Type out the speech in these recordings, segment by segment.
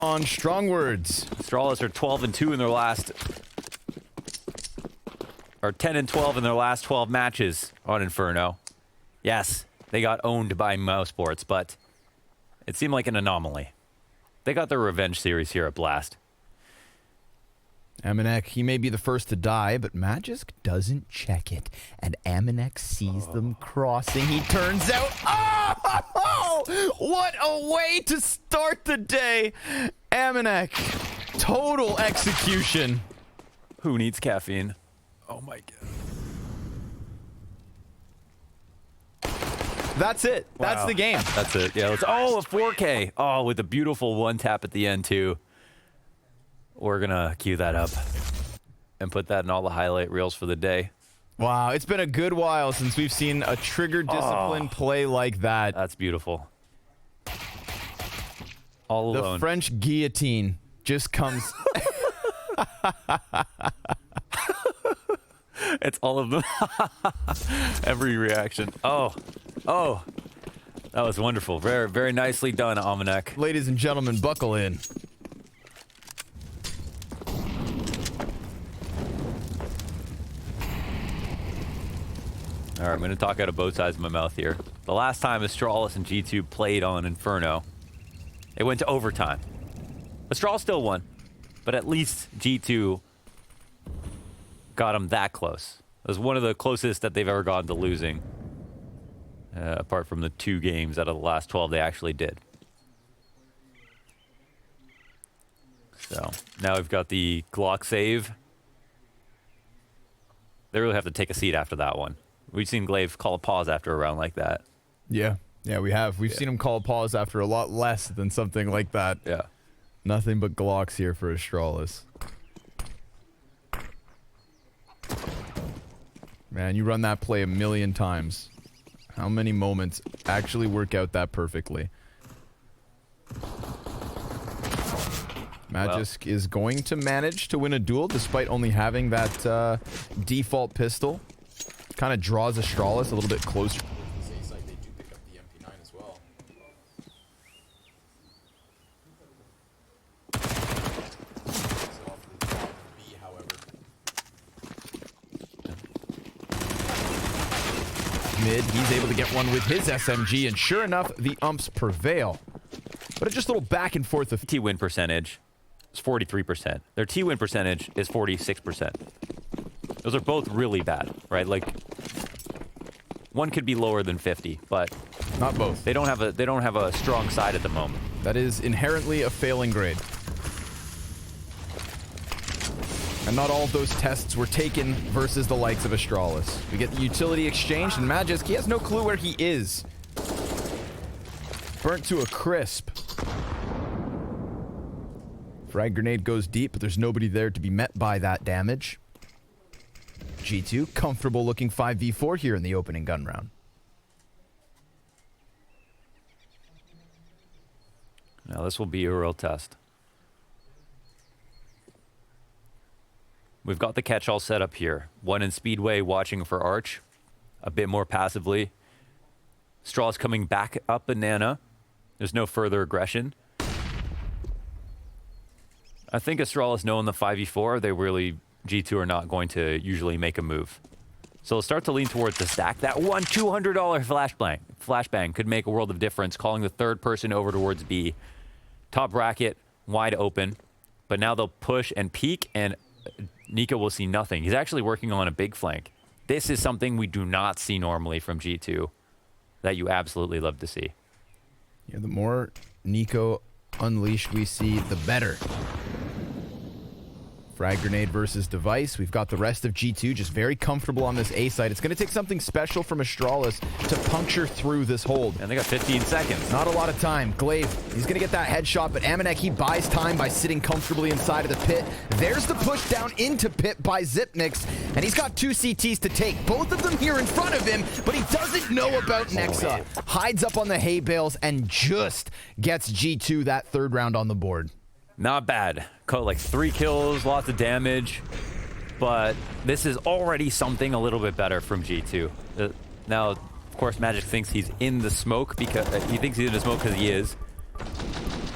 On strong words. Astralis are 12-2 in their last, or 10-12 in their last 12 matches on Inferno. Yes, they got owned by mousesports, but it seemed like an anomaly. They got their revenge series here at Blast. Amanek, he may be the first to die, but Magisk doesn't check it. And Amanek sees them crossing. He turns out. Oh! What a way to start the day! Amanek, total execution. Who needs caffeine? Oh my god. That's it. Wow. That's the game. That's it. Yeah. Let's, oh, a 4K. Oh, with a beautiful one tap at the end too. We're gonna cue that up and put that in all the highlight reels for the day. Wow, it's been a good while since we've seen a trigger discipline play like that. That's beautiful. All alone. The French guillotine just comes. It's all of them. Every reaction. Oh, oh, that was wonderful. Very, very nicely done, Amanek. Ladies and gentlemen, buckle in. All right, I'm going to talk out of both sides of my mouth here. The last time Astralis and G2 played on Inferno, it went to overtime. Astralis still won, but at least G2 got them that close. It was one of the closest that they've ever gotten to losing, apart from the 2 games out of the last 12 they actually did. So now we've got the Glock save. They really have to take a seat after that one. We've seen Glaive call a pause after a round like that. Yeah. Yeah, we have. We've seen him call a pause after a lot less than something like that. Yeah. Nothing but Glocks here for Astralis. Man, you run that play a million times. How many moments actually work out that perfectly? Magisk is going to manage to win a duel despite only having that default pistol. Kind of draws Astralis a little bit closer. They do pick up the MP9 as well. Mid, he's able to get one with his SMG, and sure enough, the umps prevail. But it's just a little back and forth of T-win percentage is 43%. Their T-win percentage is 46%. Those are both really bad, right? Like, one could be lower than 50, but not both. They don't have a strong side at the moment. That is inherently a failing grade. And not all of those tests were taken versus the likes of Astralis. We get the utility exchange, and Magisk, he has no clue where he is. Burnt to a crisp. Frag grenade goes deep, but there's nobody there to be met by that damage. G2, comfortable looking 5v4 here in the opening gun round. Now this will be a real test. We've got the catch-all set up here. One in Speedway watching for Arch, a bit more passively. Straw's coming back up banana. There's no further aggression. I think Astralis knowing the 5v4, they really, G2 are not going to usually make a move. So they'll start to lean towards the stack. That one $200 flashbang could make a world of difference, calling the third person over towards B. Top bracket, wide open. But now they'll push and peek, and niko will see nothing. He's actually working on a big flank. This is something we do not see normally from G2 that you absolutely love to see. Yeah, the more niko unleashed we see, the better. Frag grenade versus device. We've got the rest of G2 just very comfortable on this A site. It's going to take something special from Astralis to puncture through this hold. And they got 15 seconds. Not a lot of time. Glaive, he's going to get that headshot, but Amanek, he buys time by sitting comfortably inside of the pit. There's the push down into pit by Zipnix, and he's got 2 CTs to take. Both of them here in front of him, but he doesn't know about Nexa. Hides up on the hay bales and just gets G2 that third round on the board. Not bad. Caught like 3 kills, lots of damage. But this is already something a little bit better from G2. Now, of course, Magic thinks he's in the smoke because he thinks he's in the smoke because he is.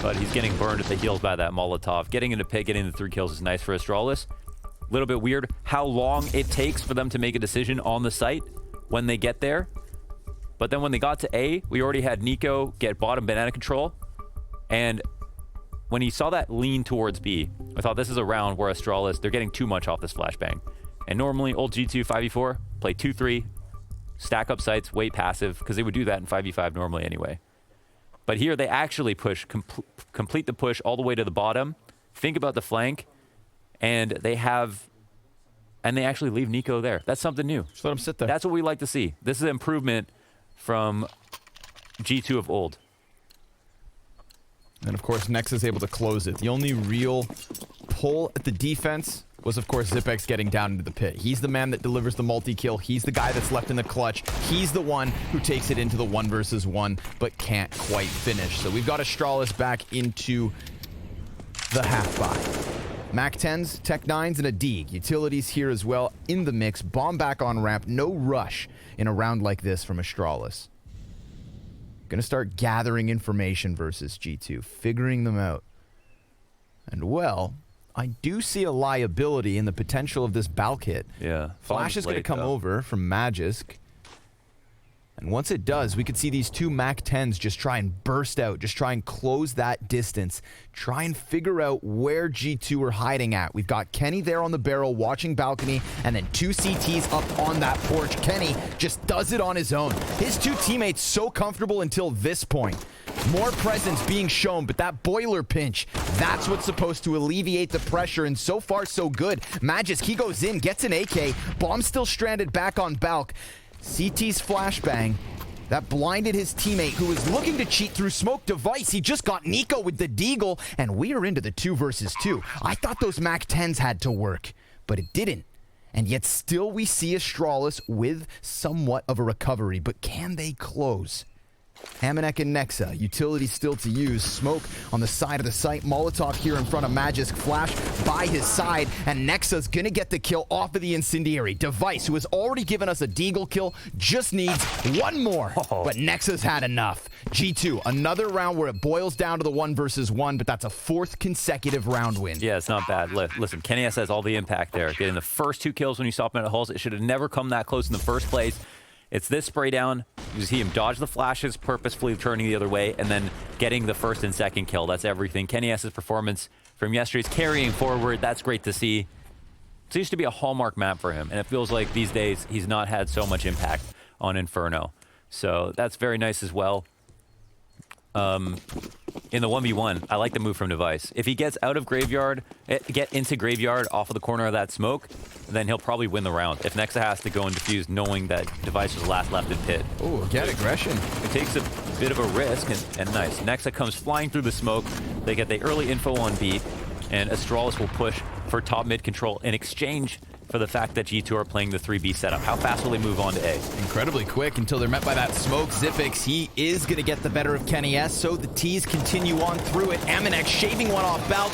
but he's getting burned at the heels by that Molotov. Getting into pit, getting the 3 kills is nice for Astralis. A little bit weird how long it takes for them to make a decision on the site when they get there. But then when they got to A, we already had niko get bottom banana control. And when he saw that lean towards B, I thought this is a round where Astralis, they're getting too much off this flashbang. And normally old G2 5v4, play 2-3, stack up sites, wait passive, because they would do that in 5v5 normally anyway. But here they actually push, complete the push all the way to the bottom, think about the flank, and they actually leave niko there. That's something new. Just let him sit there. That's what we like to see. This is an improvement from G2 of old. And of course, Nex is able to close it. The only real pull at the defense was, of course, Zipex getting down into the pit. He's the man that delivers the multi-kill. He's the guy that's left in the clutch. He's the one who takes it into the 1 versus 1, but can't quite finish. So we've got Astralis back into the half-buy. Mac 10s, Tech 9s, and a Deeg. Utilities here as well in the mix. Bomb back on ramp. No rush in a round like this from Astralis. Gonna start gathering information versus G2, figuring them out. And well, I do see a liability in the potential of this Balk hit. Yeah. Flash is gonna come over from Magisk. And once it does, we could see these 2 Mac 10s just try and burst out, just try and close that distance, try and figure out where G2 are hiding at. We've got Kenny there on the barrel watching balcony, and then 2 CTs up on that porch. Kenny just does it on his own. His 2 teammates so comfortable until this point. More presence being shown, but that boiler pinch, that's what's supposed to alleviate the pressure, and so far so good. Magisk, he goes in, gets an AK, bomb still stranded back on Balk. CT's flashbang, that blinded his teammate who was looking to cheat through smoke device. He just got niko with the deagle, and we are into the 2 versus 2. I thought those Mac 10s had to work, but it didn't. And yet still we see Astralis with somewhat of a recovery, but can they close? Amanek and Nexa, utility still to use. Smoke on the side of the site. Molotov here in front of Magisk. Flash by his side. And Nexa's gonna get the kill off of the incendiary. Device, who has already given us a deagle kill, just needs 1 more. But Nexa's had enough. G2, another round where it boils down to the 1 versus 1, but that's a 4th consecutive round win. Yeah, it's not bad. Listen, Kenny S has all the impact there. Getting the first 2 kills when you saw him at holes. It should have never come that close in the first place. It's this spray down. You see him dodge the flashes, purposefully turning the other way, and then getting the 1st and 2nd kill. That's everything. Kenny S's performance from yesterday's carrying forward. That's great to see. It used to be a hallmark map for him, and it feels like these days he's not had so much impact on Inferno. So that's very nice as well. In the 1v1, I like the move from Device. If he gets out of Graveyard, get into Graveyard off of the corner of that smoke, then he'll probably win the round. If Nexa has to go and defuse knowing that Device was last left in pit. Oh, get aggression. It takes a bit of a risk, and nice. Nexa comes flying through the smoke. They get the early info on B, and Astralis will push for top mid control in exchange for the fact that G2 are playing the 3B setup. How fast will they move on to A? Incredibly quick until they're met by that smoke. Zipix, he is going to get the better of Kenny S, so the T's continue on through it. Amanek shaving one off Balk.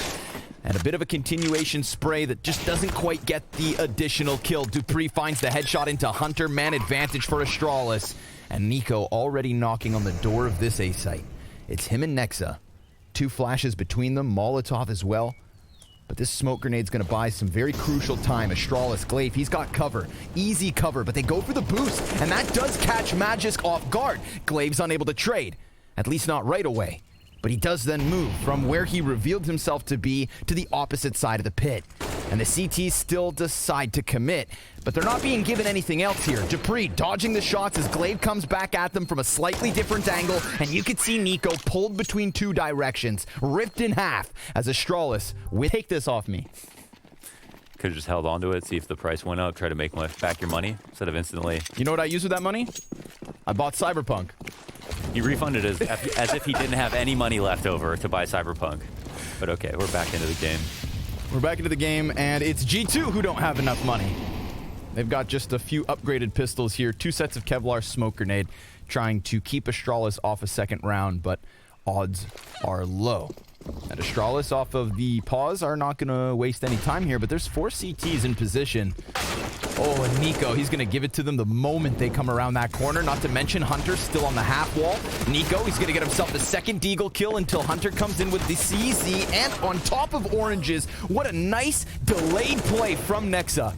And a bit of a continuation spray that just doesn't quite get the additional kill. Dupree finds the headshot into Hunter. Man advantage for Astralis. And niko already knocking on the door of this A site. It's him and Nexa. 2 flashes between them. Molotov as well. But this smoke grenade's going to buy some very crucial time. Astralis, Glaive, he's got cover. Easy cover, but they go for the boost. And that does catch Magisk off guard. Glaive's unable to trade. At least not right away. But he does then move from where he revealed himself to be to the opposite side of the pit. And the CTs still decide to commit. But they're not being given anything else here. Dupree dodging the shots as Glaive comes back at them from a slightly different angle. And you can see niko pulled between 2 directions. Ripped in half as Astralis will take this off me. Could have just held on to it, see if the price went up, try to make back your money instead of instantly. You know what I used with that money? I bought Cyberpunk. He refunded as if he didn't have any money left over to buy Cyberpunk. But okay, we're back into the game. We're back into the game, and it's G2 who don't have enough money. They've got just a few upgraded pistols here, 2 sets of Kevlar smoke grenade, trying to keep Astralis off a 2nd round, but odds are low. And Astralis off of the pause are not going to waste any time here, but there's 4 CTs in position. Oh, and niko, he's going to give it to them the moment they come around that corner. Not to mention Hunter still on the half wall. niko, he's going to get himself the second deagle kill until Hunter comes in with the CZ and on top of oranges. What a nice delayed play from Nexa.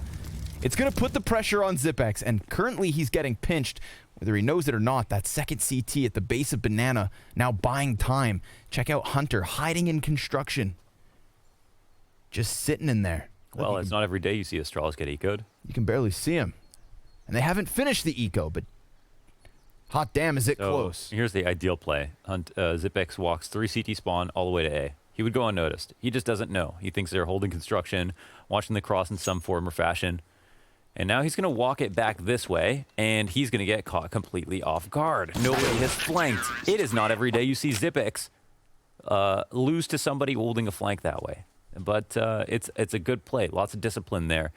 It's going to put the pressure on Zipex, and currently he's getting pinched. Whether he knows it or not, that second CT at the base of Banana now buying time. Check out Hunter hiding in construction. Just sitting in there. Well, it's not every day you see Astralis get ecoed. You can barely see him. And they haven't finished the eco, but hot damn, is it close. Here's the ideal play. Zipex walks 3 CT spawn all the way to A. He would go unnoticed. He just doesn't know. He thinks they're holding construction, watching the cross in some form or fashion. And now he's going to walk it back this way, and he's going to get caught completely off guard. Nobody has flanked. It is not every day you see Zipex lose to somebody holding a flank that way. But it's a good play. Lots of discipline there.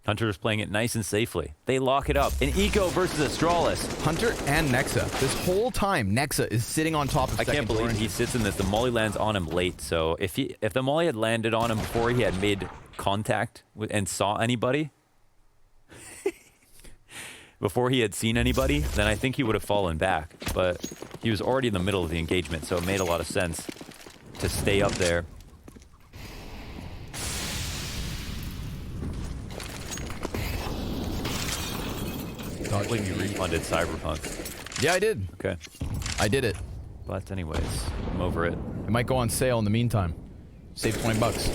Hunter is playing it nice and safely. They lock it up. An eco versus Astralis. Hunter and Nexa. This whole time, Nexa is sitting on top of I can't believe he sits in this. The molly lands on him late. So if the molly had landed on him before he had made contact and saw anybody, before he had seen anybody, then I think he would have fallen back. But he was already in the middle of the engagement, so it made a lot of sense to stay up there. I believe you refunded Cyberpunk. Yeah, I did. Okay. I did it. But anyways, I'm over it. It might go on sale in the meantime. Save 20 bucks.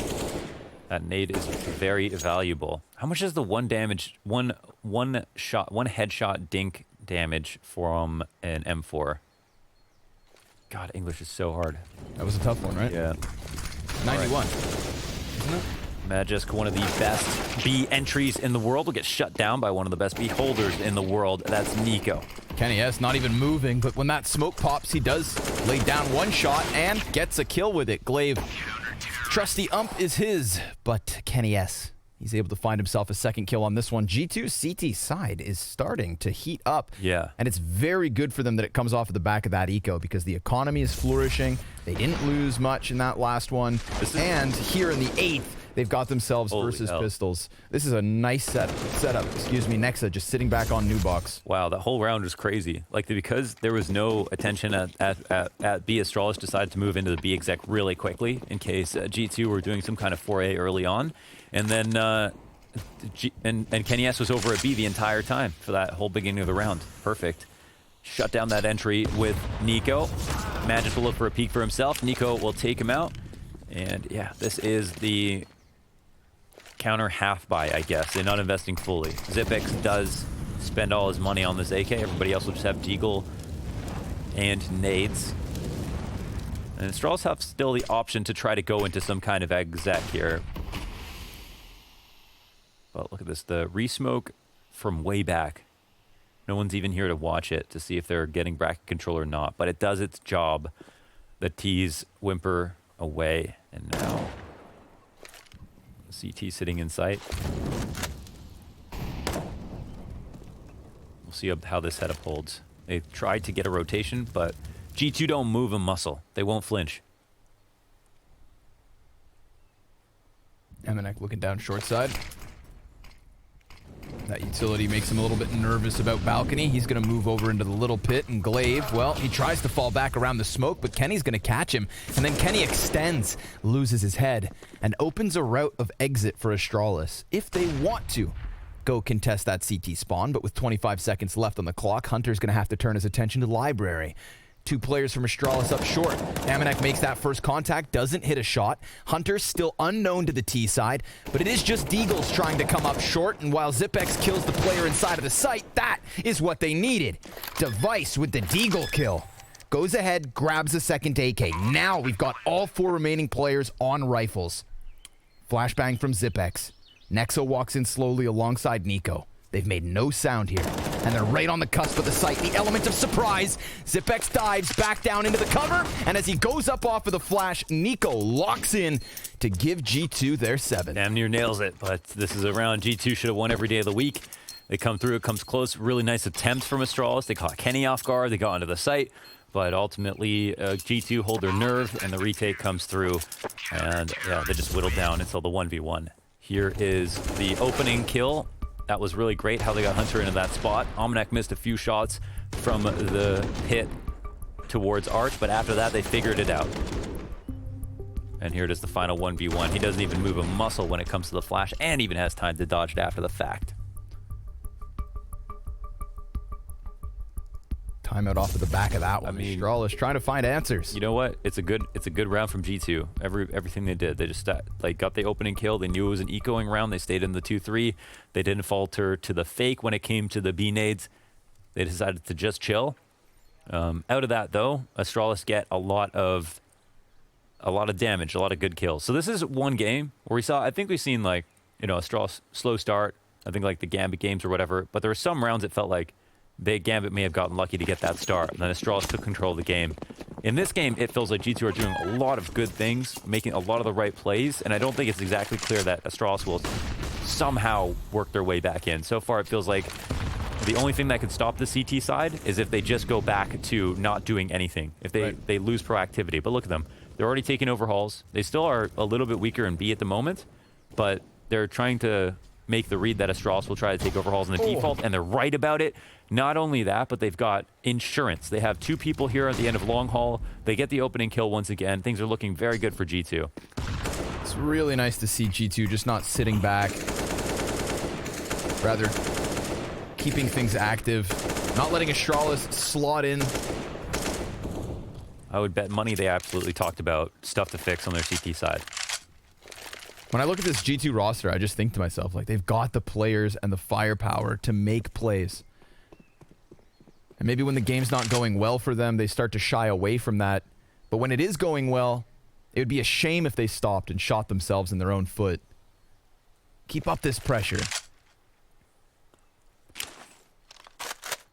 That nade is very valuable. How much is the one headshot dink damage from an M4? God, English is so hard. That was a tough one, right? Yeah. 91. Right. Isn't it? Magisk, one of the best B entries in the world, will get shut down by one of the best B holders in the world. That's niko. Kenny S not even moving, but when that smoke pops, he does lay down one shot and gets a kill with it. Glaive, trusty ump is his, but Kenny S, he's able to find himself a second kill on this one. G2 CT side is starting to heat up. Yeah. And it's very good for them that it comes off of the back of that eco because the economy is flourishing. They didn't lose much in that last one. And here in the 8th, they've got themselves versus pistols. This is a nice setup. Excuse me, Nexa just sitting back on new box. Wow, that whole round was crazy. Like, because there was no attention at B, Astralis decided to move into the B exec really quickly in case G2 were doing some kind of foray early on. And then and Kenny S was over at B the entire time for that whole beginning of the round. Perfect. Shut down that entry with niko. Magisk will look for a peek for himself. niko will take him out. And yeah, this is the counter half buy, I guess. They're not investing fully. Zipex does spend all his money on this AK. Everybody else will just have deagle and nades. And Astralis have still the option to try to go into some kind of exec here. But look at this, the resmoke from way back. No one's even here to watch it to see if they're getting bracket control or not. But it does its job. The T's whimper away, and now CT sitting in sight. We'll see how this setup holds. They've tried to get a rotation, but G2 don't move a muscle. They won't flinch. Emanek looking down short side. That utility makes him a little bit nervous about balcony. He's going to move over into the little pit, and Glaive, well, he tries to fall back around the smoke, but Kenny's going to catch him. And then Kenny extends, loses his head, and opens a route of exit for Astralis. If they want to go contest that CT spawn, but with 25 seconds left on the clock, Hunter's going to have to turn his attention to library. 2 players from Astralis up short. Emanek makes that first contact, doesn't hit a shot. Hunter's still unknown to the T side, but it is just Deagles trying to come up short, and while Zipex kills the player inside of the site, that is what they needed. Device with the Deagle kill. Goes ahead, grabs a second AK. Now we've got all 4 remaining players on rifles. Flashbang from Zipex. Nexa walks in slowly alongside niko. They've made no sound here, and they're right on the cusp of the site. The element of surprise. Zipex dives back down into the cover, and as he goes up off of the flash, niko locks in to give G2 their 7. Damn near nails it, but this is a round G2 should have won every day of the week. They come through, it comes close. Really nice attempts from Astralis. They caught Kenny off guard, they got into the site, but ultimately G2 hold their nerve, and the retake comes through, and yeah, they just whittled down until the 1v1. Here is the opening kill That was really great how they got Hunter into that spot. Almanac missed a few shots from the pit towards Arch, but after that, they figured it out. And here it is, the final 1v1. He doesn't even move a muscle when it comes to the flash, and even has time to dodge it after the fact. Timeout off of the back of that one. I mean, Astralis trying to find answers. You know what? It's a good round from G2. Everything they did, they just like got the opening kill. They knew it was an ecoing round. They stayed in the 2-3. They didn't falter to the fake when it came to the B nades. They decided to just chill. Out of that though, Astralis get a lot of damage, a lot of good kills. So this is one game where we saw. I think we've seen like Astralis slow start. I think like the Gambit games or whatever. But there were some rounds it felt like Gambit may have gotten lucky to get that start, and then Astralis took control of the game. In this game, it feels like G2 are doing a lot of good things, making a lot of the right plays, and I don't think it's exactly clear that Astralis will somehow work their way back in. So far, it feels like the only thing that could stop the CT side is if they just go back to not doing anything, if they lose proactivity. But look at them. They're already taking overhauls. They still are a little bit weaker in B at the moment, but they're trying to make the read that Astralis will try to take overhauls in the default, and they're right about it. Not only that, but they've got insurance. They have two people here at the end of long haul. They get the opening kill once again. Things are looking very good for G2. It's really nice to see G2 just not sitting back. Rather, keeping things active. Not letting Astralis slot in. I would bet money they absolutely talked about stuff to fix on their CT side. When I look at this G2 roster, I just think to myself, like, they've got the players and the firepower to make plays. And maybe when the game's not going well for them, they start to shy away from that. But when it is going well, it would be a shame if they stopped and shot themselves in their own foot. Keep up this pressure.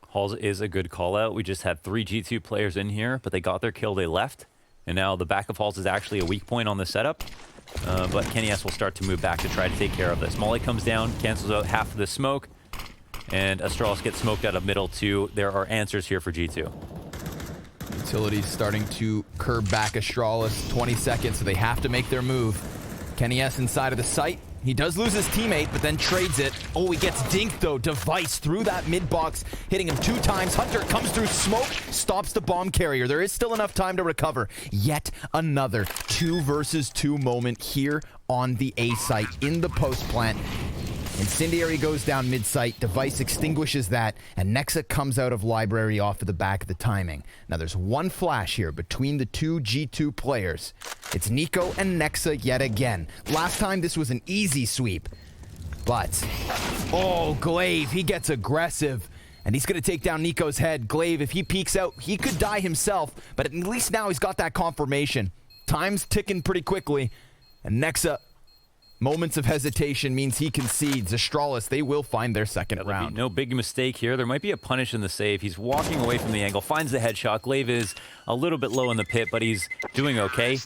Halls is a good call out. We just had 3 G2 players in here, but they got their kill, they left. And now the back of Halls is actually a weak point on the setup. But Kenny S will start to move back to try to take care of this. Molly comes down, cancels out half of the smoke. And Astralis gets smoked out of middle too. There are answers here for G2. Utilities starting to curb back Astralis. 20 seconds, so they have to make their move. Kenny S inside of the site. He does lose his teammate, but then trades it. Oh, he gets dinked though. Device through that mid box, hitting him 2 times. Hunter comes through smoke, stops the bomb carrier. There is still enough time to recover. Yet another 2 versus 2 moment here on the A site in the post plant. Incendiary goes down mid-site, Device extinguishes that, and Nexa comes out of library off of the back of the timing. Now there's one flash here between the 2 G2 players. It's niko and Nexa yet again. Last time this was an easy sweep, but oh, Glaive, he gets aggressive. And he's going to take down niko's head. Glaive, if he peeks out, he could die himself, but at least now he's got that confirmation. Time's ticking pretty quickly, and Nexa, moments of hesitation means he concedes. Astralis, they will find their second round. No big mistake here. There might be a punish in the save. He's walking away from the angle, finds the headshot. Glaive is a little bit low in the pit, but he's doing okay.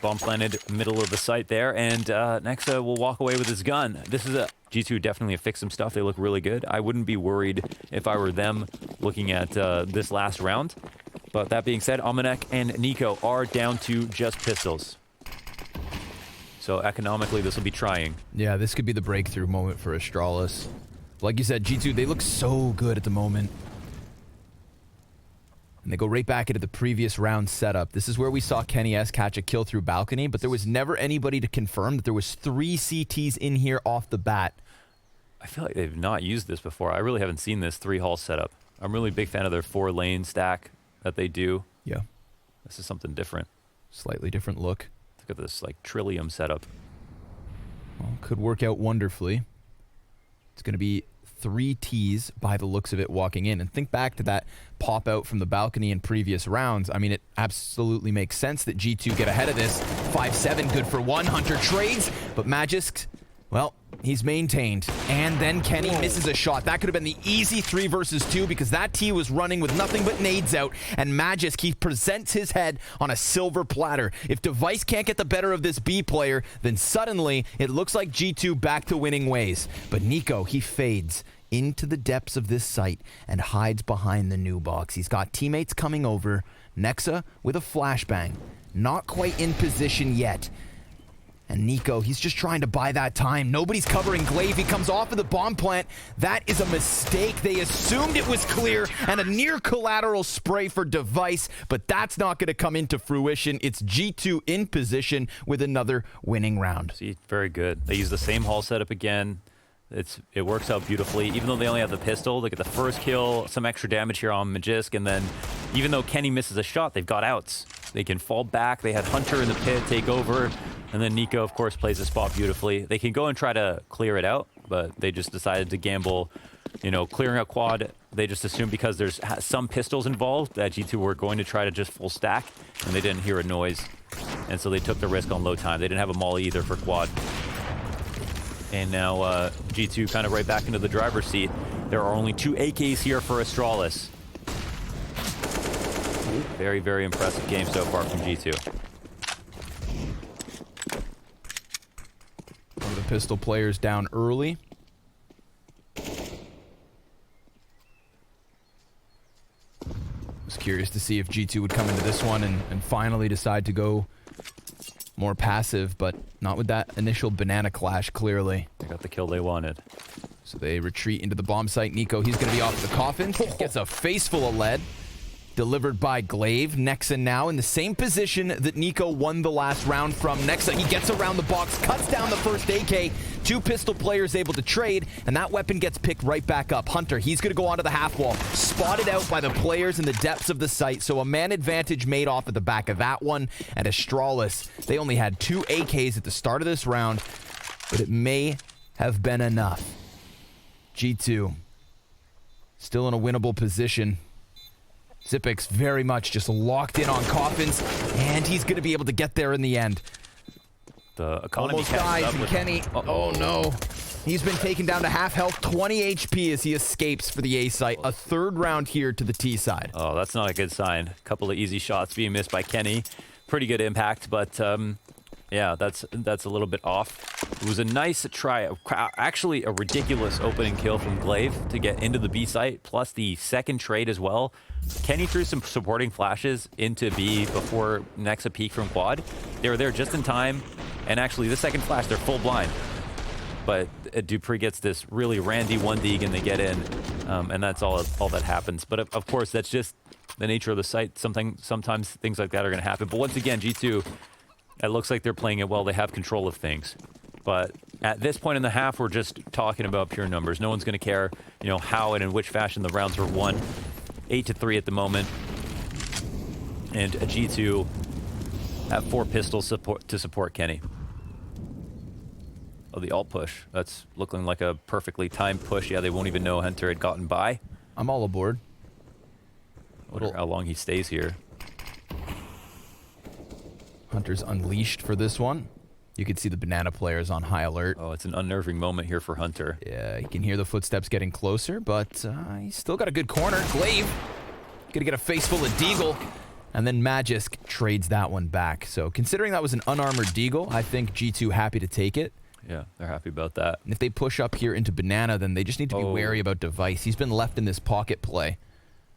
Bomb planted middle of the site there, and Nexa will walk away with his gun. This is a G2 definitely have fixed some stuff. They look really good. I wouldn't be worried if I were them looking at this last round. But that being said, Almanac and niko are down to just pistols. So economically, this will be trying. Yeah, this could be the breakthrough moment for Astralis. Like you said, G2, they look so good at the moment. And they go right back into the previous round setup. This is where we saw Kenny S catch a kill through balcony, but there was never anybody to confirm that there was 3 CTs in here off the bat. I feel like they've not used this before. I really haven't seen this 3-hall setup. I'm really a big fan of their 4-lane stack that they do. Yeah. This is something different. Slightly different look. Look at this, like, Trillium setup. Well, could work out wonderfully. It's going to be 3 Ts by the looks of it walking in. And think back to that pop out from the balcony in previous rounds. I mean, it absolutely makes sense that G2 get ahead of this. 5-7, good for 1. Hunter trades, but Magisk, well, he's maintained. And then Kenny misses a shot. That could have been the easy 3 versus 2 because that T was running with nothing but nades out. And Magisk, he presents his head on a silver platter. If Device can't get the better of this B player, then suddenly it looks like G2 back to winning ways. But niko, he fades into the depths of this site and hides behind the new box. He's got teammates coming over. Nexa with a flashbang. Not quite in position yet. And niko, he's just trying to buy that time. Nobody's covering glaive. He comes off of the bomb plant. That is a mistake. They assumed it was clear, and a near collateral spray for device, but that's not going to come into fruition. It's G2 in position with another winning round. See, very good. They use the same hall setup again. It works out beautifully. Even though they only have the pistol, they get the first kill, some extra damage here on Magisk, and then even though Kenny misses a shot, they've got outs. They can fall back. They had Hunter in the pit take over, and then niko, of course, plays the spot beautifully. They can go and try to clear it out, but they just decided to gamble, you know, clearing out quad. They just assumed because there's some pistols involved that G2 were going to try to just full stack, and they didn't hear a noise, and so they took the risk on low time. They didn't have a molly either for quad. And now G2 kind of right back into the driver's seat. There are only 2 AKs here for Astralis. Very, very impressive game so far from G2. One of the pistol players down early. Was curious to see if G2 would come into this one and finally decide to go more passive, but not with that initial banana clash, clearly. They got the kill they wanted. So they retreat into the bomb site. niko, he's going to be off the coffin. Gets a face full of lead. Delivered by glaive. Nexa now in the same position that niko won the last round from. Nexa, he gets around the box, cuts down the first AK. 2 pistol players able to trade, and that weapon gets picked right back up. Hunter, he's going to go onto the half wall. Spotted out by the players in the depths of the site, so a man advantage made off at the back of that one. And Astralis, they only had 2 AKs at the start of this round, but it may have been enough. G2 still in a winnable position. zipix very much just locked in on coffins, and he's going to be able to get there in the end. The economy almost dies, and Kenny, oh no. He's been taken down to half health, 20 HP as he escapes for the A site. A third round here to the T side. Oh, that's not a good sign. A couple of easy shots being missed by Kenny. Pretty good impact, but yeah, that's a little bit off. It was a nice try, actually a ridiculous opening kill from glaive to get into the B site, plus the second trade as well. Kenny threw some supporting flashes into B before Nexa peek from quad. They were there just in time, and actually the second flash, they're full blind. But dupreeh gets this really randy 1D and they get in, and that's all that happens. But of course, that's just the nature of the site. Sometimes things like that are going to happen. But once again, G2, it looks like they're playing it well. They have control of things. But at this point in the half, we're just talking about pure numbers. No one's going to care, you know, how and in which fashion the rounds were won. 8-3 at the moment, and a G2 have 4 pistols to support Kenny. Oh, the alt push. That's looking like a perfectly timed push. Yeah, they won't even know Hunter had gotten by. I'm all aboard. Wonder how long he stays here. Hunter's unleashed for this one. You can see the banana players on high alert. Oh, it's an unnerving moment here for Hunter. Yeah, you can hear the footsteps getting closer, but he's still got a good corner. glaive gonna get a face full of deagle, and then Magisk trades that one back. So considering that was an unarmored deagle, I think G2 happy to take it. Yeah, they're happy about that. And if they push up here into banana, then they just need to be wary about device. He's been left in this pocket play.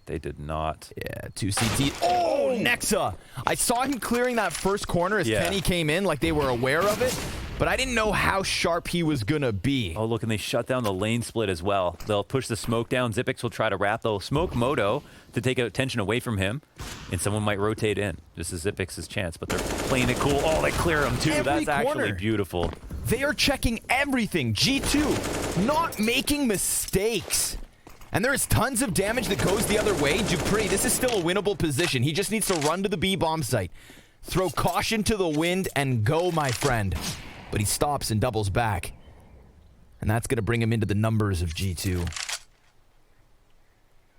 They did not. Yeah, 2 CT. Oh, Nexa! I saw him clearing that first corner as Kenny came in, like they were aware of it, but I didn't know how sharp he was gonna be. Oh, look, and they shut down the lane split as well. They'll push the smoke down. zipix will try to wrap. They'll smoke Moto to take attention away from him, and someone might rotate in. This is zipix's chance, but they're playing it cool. Oh, they clear him too. That's actually beautiful. They are checking everything. G2 not making mistakes. And there is tons of damage that goes the other way. dupreeh, this is still a winnable position. He just needs to run to the B bomb site. Throw caution to the wind and go, my friend. But he stops and doubles back. And that's going to bring him into the numbers of G2.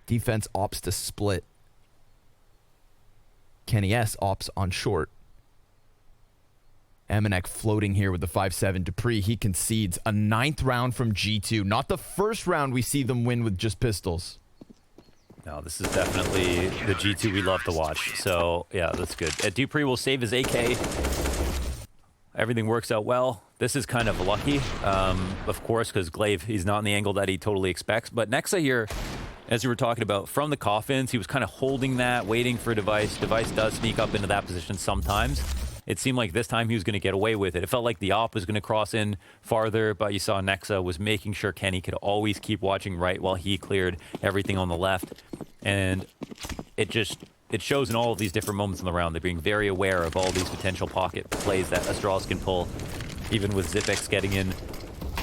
Defense opts to split. Kenny S opts on short. MNEK floating here with the 5-7. dupreeh, he concedes a 9th round from G2. Not the first round we see them win with just pistols. No, this is definitely the G2 we love to watch. So, yeah, that's good. dupreeh will save his AK. Everything works out well. This is kind of lucky, of course, because glaive, he's not in the angle that he totally expects. But Nexa here, as you were talking about, from the coffins, he was kind of holding that, waiting for device. Device does sneak up into that position sometimes. It seemed like this time he was going to get away with it. It felt like the op was going to cross in farther, but you saw Nexa was making sure Kenny could always keep watching right while he cleared everything on the left. And it shows in all of these different moments in the round. They're being very aware of all these potential pocket plays that Astralis can pull, even with Zipex getting in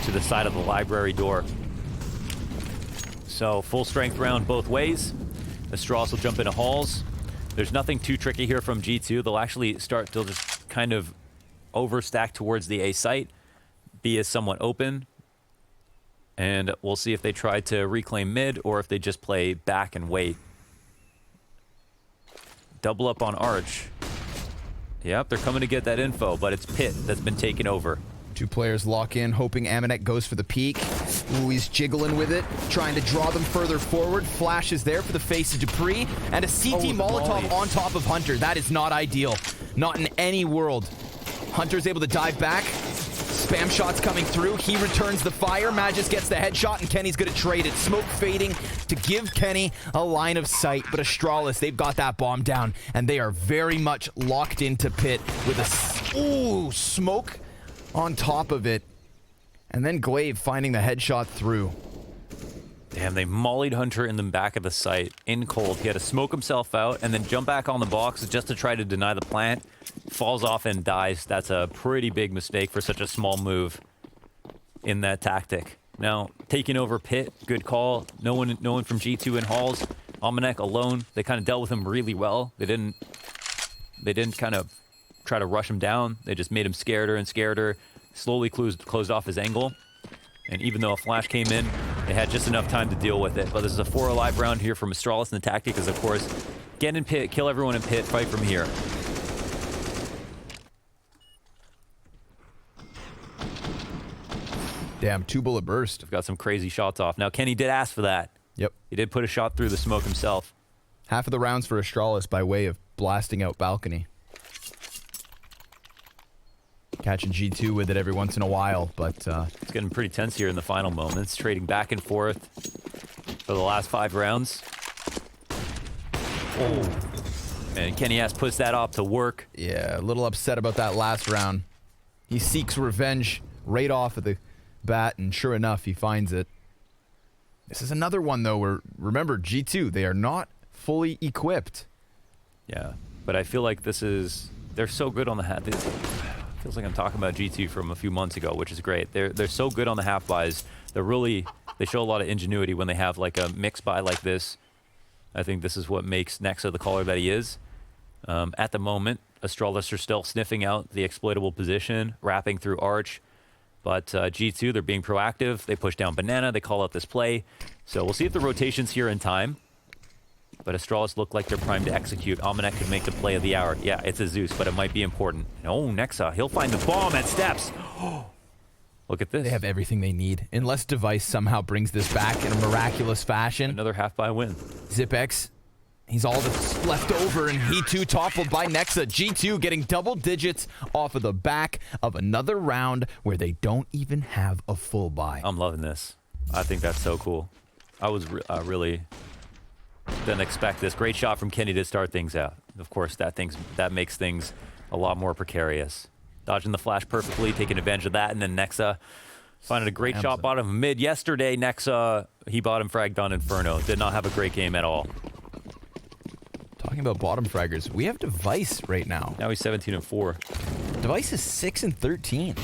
to the side of the library door. So full strength round both ways. Astralis will jump into halls. There's nothing too tricky here from G2. They'll actually they'll just kind of overstack towards the A site. B is somewhat open. And we'll see if they try to reclaim mid or if they just play back and wait. Double up on Arch. Yep, they're coming to get that info, but it's Pit that's been taken over. Two players lock in, hoping Amanek goes for the peek. Ooh, he's jiggling with it, trying to draw them further forward. Flash is there for the face of Dupree, and a CT Molotov on top of Hunter. That is not ideal. Not in any world. Hunter's able to dive back. Spam shots coming through. He returns the fire. Magis gets the headshot, and Kenny's going to trade it. Smoke fading to give Kenny a line of sight. But Astralis, they've got that bomb down, and they are very much locked into Pit with a smoke on top of it. And then Glaive finding the headshot through. Damn, they mollied Hunter in the back of the site in cold. He had to smoke himself out and then jump back on the box just to try to deny the plant. Falls off and dies. That's a pretty big mistake for such a small move in that tactic. Now, taking over Pit, good call. No one from G2 in halls. Amanek alone. They kind of dealt with him really well. They didn't kind of try to rush him down. They just made him scareder and scareder. Slowly closed off his angle. And even though a flash came in, they had just enough time to deal with it. But this is a 4 alive round here from Astralis, and the tactic is, of course, get in Pit, kill everyone in Pit, fight from here. Damn, 2-bullet burst. We've got some crazy shots off. Now, Kenny did ask for that. Yep. He did put a shot through the smoke himself. Half of the rounds for Astralis by way of blasting out balcony. Catching G2 with it every once in a while, but it's getting pretty tense here in the final moments. Trading back and forth for the last 5 rounds. Oh. And Kenny has puts that op to work. Yeah, a little upset about that last round. He seeks revenge right off of the bat, and sure enough, he finds it. This is another one, though, where, remember, G2, they are not fully equipped. Yeah, but I feel like this is... They're so good on the hat. Feels like I'm talking about G2 from a few months ago, which is great. They're so good on the half buys. They show a lot of ingenuity when they have like a mix buy like this. I think this is what makes Nexa the caller that he is. At the moment, Astralis are still sniffing out the exploitable position, wrapping through Arch. But G2, they're being proactive. They push down Banana. They call out this play. So we'll see if the rotation's here in time. But Astralis look like they're primed to execute. Amanek could make the play of the hour. Yeah, it's a Zeus, but it might be important. Oh, Nexa, he'll find the bomb at steps. Look at this. They have everything they need. Unless Device somehow brings this back in a miraculous fashion. Another half-buy win. Zipex, he's all that's left over, and he too toppled by Nexa. G2 getting double digits off of the back of another round where they don't even have a full buy. I'm loving this. I think that's so cool. I was really... Didn't expect this. Great shot from Kenny to start things out. Of course, that makes things a lot more precarious. Dodging the flash perfectly, taking advantage of that, and then Nexa finding a great shot bottom of mid. Yesterday, Nexa, he bottom fragged on Inferno. Did not have a great game at all. Talking about bottom fraggers, we have Device right now. Now he's 17-4. Device is 6-13.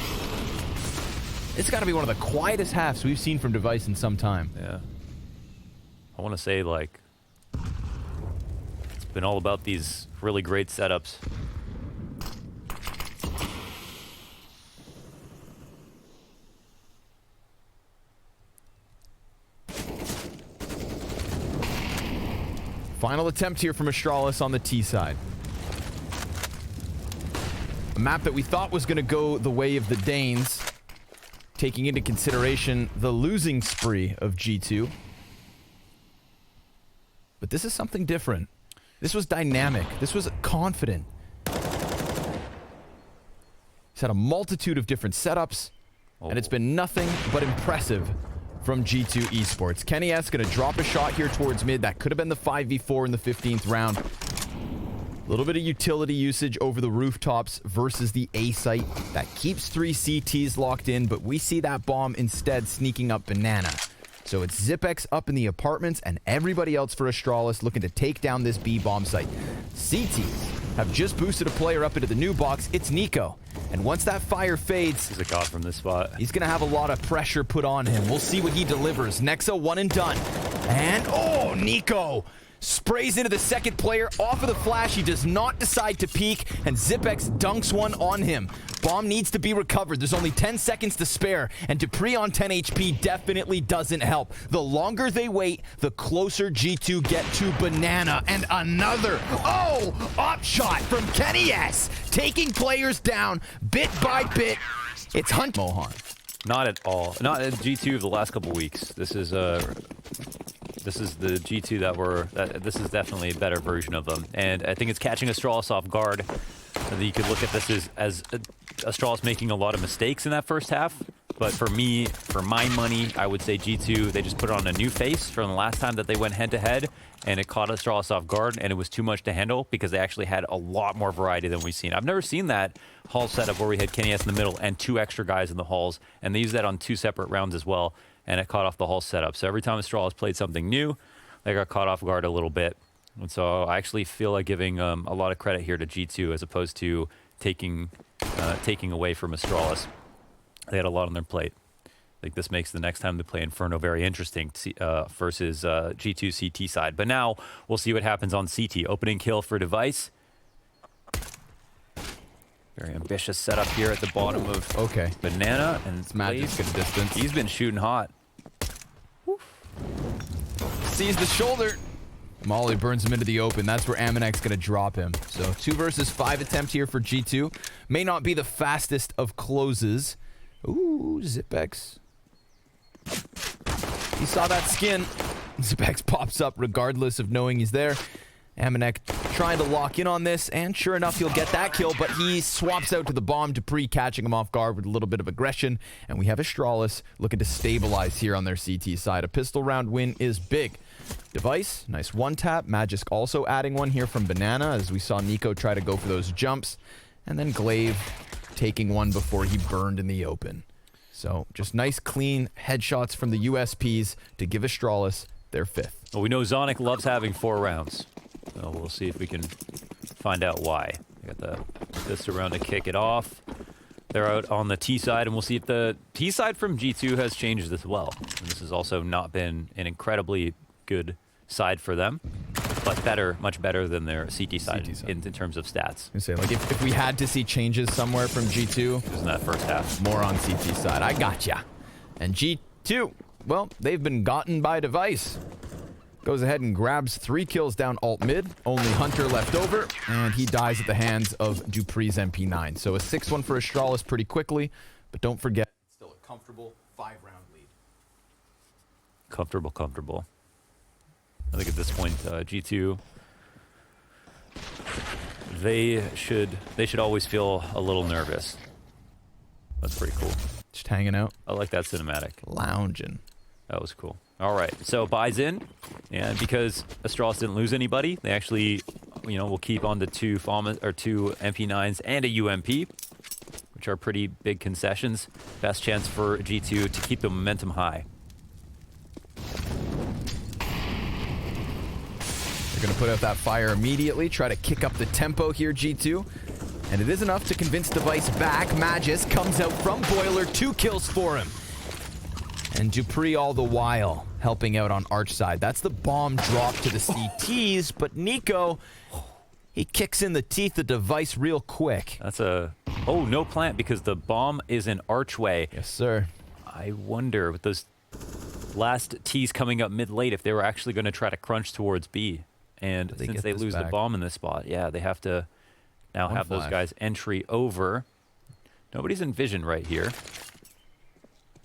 It's got to be one of the quietest halves we've seen from Device in some time. Yeah. I want to say, like, been all about these really great setups. Final attempt here from Astralis on the T side. A map that we thought was going to go the way of the Danes, taking into consideration the losing spree of G2. But this is something different. This was dynamic. This was confident. He's had a multitude of different setups, and it's been nothing but impressive from G2 Esports. Kenny S going to drop a shot here towards mid. That could have been the 5v4 in the 15th round. A little bit of utility usage over the rooftops versus the A site. That keeps 3 CTs locked in, but we see that bomb instead sneaking up banana. So it's Zipex up in the apartments and everybody else for Astralis looking to take down this B bomb site. CTs have just boosted a player up into the new box. It's niko. And once that fire fades, He's a god from this spot. he's going to have a lot of pressure put on him. We'll see what he delivers. Nexa, one and done. And, oh, niko sprays into the second player off of the flash. He does not decide to peek, and Zipex dunks one on him. Bomb needs to be recovered. There's only 10 seconds to spare, and dupreeh on 10 HP definitely doesn't help. The longer they wait, the closer G2 get to banana. And another, op shot from Kenny S, taking players down bit by bit. It's Hunt Mohan. Not at all. Not at G2 of the last couple weeks. This is the G2 this is definitely a better version of them. And I think it's catching Astralis off guard. And you could look at this as Astralis making a lot of mistakes in that first half. But for me, for my money, I would say G2, they just put on a new face from the last time that they went head-to-head, and it caught Astralis off guard, and it was too much to handle because they actually had a lot more variety than we've seen. I've never seen that hall setup where we had Kenny S in the middle and 2 extra guys in the halls, and they used that on 2 separate rounds as well, and it caught off the hall setup. So every time Astralis played something new, they got caught off guard a little bit. And so I actually feel like giving a lot of credit here to G2 as opposed to taking away from Astralis. They had a lot on their plate. I think this makes the next time they play Inferno very interesting versus G2 CT side. But now we'll see what happens on CT. Opening kill for Device. Very ambitious setup here at the bottom of banana. And It's Magic's good distance. He's been shooting hot. Sees the shoulder. Molly burns him into the open. That's where Amonek's going to drop him. So 2 versus 5 attempt here for G2. May not be the fastest of closes. Ooh, Zipex. He saw that skin. Zipex pops up regardless of knowing he's there. Amonek trying to lock in on this, and sure enough, he'll get that kill, but he swaps out to the bomb. dupreeh catching him off guard with a little bit of aggression, and we have Astralis looking to stabilize here on their CT side. A pistol round win is big. Device, nice one tap. Magisk also adding one here from banana, as we saw niko try to go for those jumps, and then glaive taking one before he burned in the open. So just nice clean headshots from the USPs to give Astralis their 5th. Well, we know Zonic loves having 4 rounds. So we'll see if we can find out why. We got this around to kick it off. They're out on the T side, and we'll see if the T side from G2 has changed as well. And this has also not been an incredibly good side for them, but better, much better than their CT side, in terms of stats. I say, like, if we had to see changes somewhere from G2, it was in that first half. More on CT side. I gotcha. And G2, well, they've been gotten by Device. Goes ahead and grabs 3 kills down alt mid. Only Hunter left over, and he dies at the hands of dupreeh's MP9. So a 6-1 for Astralis pretty quickly, but don't forget, it's still a comfortable 5-round lead. Comfortable. I think at this point, G2, they should always feel a little nervous. That's pretty cool. Just hanging out. I like that cinematic. Lounging. That was cool. All right, so buys in, and because Astralis didn't lose anybody, they actually, will keep on to 2 MP9s and a UMP, which are pretty big concessions. Best chance for G2 to keep the momentum high. They're going to put out that fire immediately, try to kick up the tempo here, G2. And it is enough to convince Device back. Magisk comes out from Boiler, 2 kills for him. And dupreeh all the while helping out on Arch side. That's the bomb drop to the CTs, but niko, he kicks in the teeth of Device real quick. That's no plant because the bomb is an archway. Yes, sir. I wonder with those last T's coming up mid-late if they were actually going to try to crunch towards B. And since they lose the bomb in this spot, yeah, they have to now have those guys entry over. Nobody's in vision right here.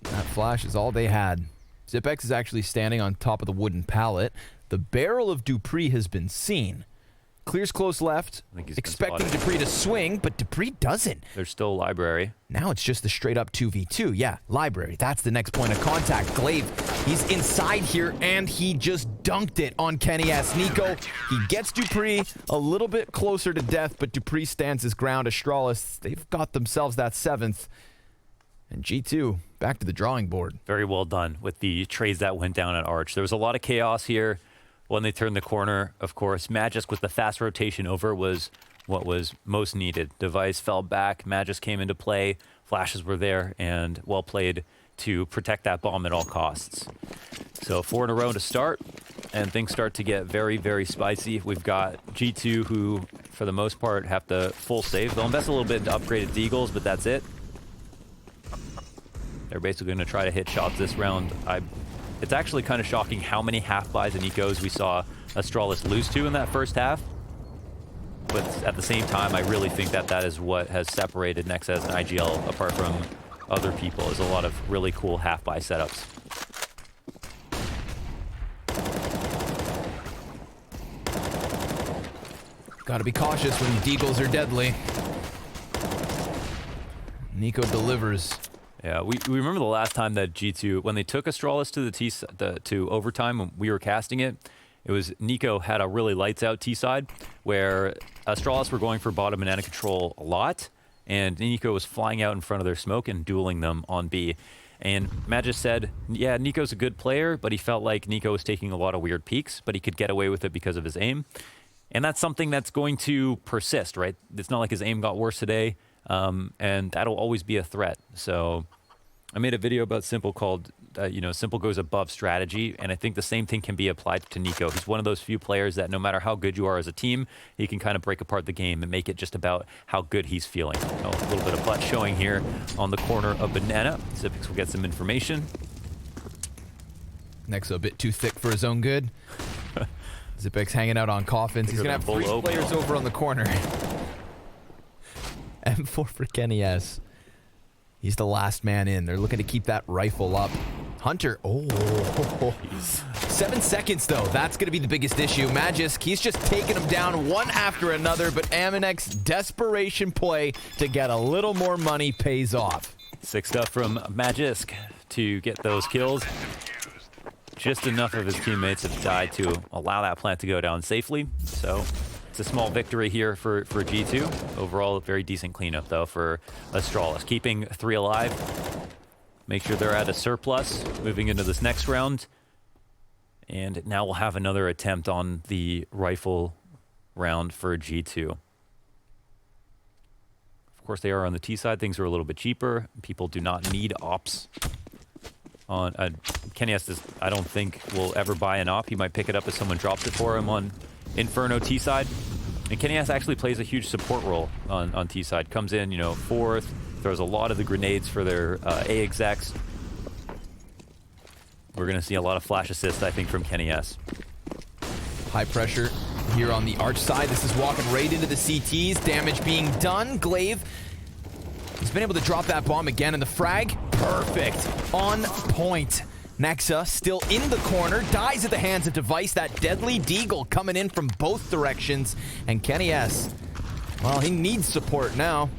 That flash is all they had. Zipex is actually standing on top of the wooden pallet. The barrel of dupreeh has been seen. clears close left, I think he's expecting Dupree to swing, but Dupree doesn't. There's still library. Now it's just the straight up 2v2. Yeah, library. That's the next point of contact. Glaive, he's inside here, and he just dunked it on Kenny S. niko, he gets Dupree a little bit closer to death, but Dupree stands his ground. Astralis, they've got themselves that 7th. And G2, back to the drawing board. Very well done with the trades that went down at Arch. There was a lot of chaos here when they turned the corner. Of course, Magis with the fast rotation over was what was most needed. Device fell back, Magis came into play, flashes were there, and well played to protect that bomb at all costs. So 4 in a row to start, and things start to get very, very spicy. We've got G2 who, for the most part, have to full save. They'll invest a little bit into upgraded deagles, but that's it. They're basically going to try to hit shots this round. It's actually kind of shocking how many half-buys and ecos we saw Astralis lose to in that first half. But at the same time, I really think that that is what has separated Nexus and IGL apart from other people, is a lot of really cool half-buy setups. Gotta be cautious when deagles are deadly. niko delivers. Yeah, we remember the last time that G2, when they took Astralis to to overtime when we were casting it, it was niko had a really lights out T side where Astralis were going for bottom banana control a lot, and niko was flying out in front of their smoke and dueling them on B. And Magis said, yeah, niko's a good player, but he felt like niko was taking a lot of weird peeks, but he could get away with it because of his aim. And that's something that's going to persist, right? It's not like his aim got worse today. And that'll always be a threat. So I made a video about Simple called, Simple goes above strategy. And I think the same thing can be applied to niko. He's one of those few players that no matter how good you are as a team, he can kind of break apart the game and make it just about how good he's feeling. A little bit of butt showing here on the corner of banana. Zipix will get some information. Nexo a bit too thick for his own good. Zipix hanging out on coffins. He's going to have 3 players over on the corner. M4 for Kenny S. He's the last man in. They're looking to keep that rifle up. Hunter. Oh. 7 seconds, though. That's going to be the biggest issue. Magis, he's just taking them down one after another, but Aminex's desperation play to get a little more money pays off. Sick stuff from Magisk to get those kills. Just enough of his teammates have died to allow that plant to go down safely. So it's a small victory here for G2. Overall, a very decent cleanup, though, for Astralis. Keeping 3 alive. Make sure they're at a surplus moving into this next round. And now we'll have another attempt on the rifle round for G2. Of course, they are on the T side. Things are a little bit cheaper. People do not need ops. On Kenny S, I don't think will ever buy an op. He might pick it up if someone drops it for him on Inferno T side. And Kenny S actually plays a huge support role on T side. Comes in, 4th, throws a lot of the grenades for their A execs. We're going to see a lot of flash assists, I think, from Kenny S. High pressure here on the Arch side. This is walking right into the CTs. Damage being done. Glaive, he's been able to drop that bomb again, and the frag, perfect, on point. Nexa still in the corner, dies at the hands of Device. That deadly deagle coming in from both directions. And Kenny S, well, he needs support now.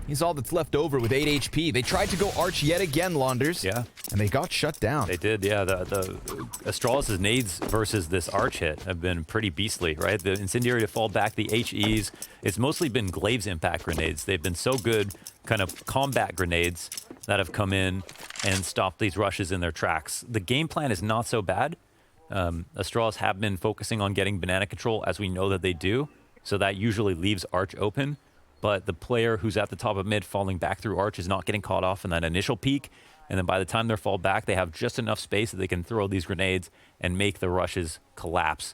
He's all that's left over with 8 HP. They tried to go Arch yet again, Launders. Yeah. And they got shut down. They did, yeah. The Astralis' nades versus this Arch hit have been pretty beastly, right? The Incendiary to fall back, the HEs. It's mostly been Glaive's impact grenades. They've been so good, kind of combat grenades that have come in and stopped these rushes in their tracks. The game plan is not so bad. Astralis have been focusing on getting banana control, as we know that they do. So that usually leaves Arch open. But the player who's at the top of mid falling back through Arch is not getting caught off in that initial peak. And then by the time they fall back, they have just enough space that they can throw these grenades and make the rushes collapse.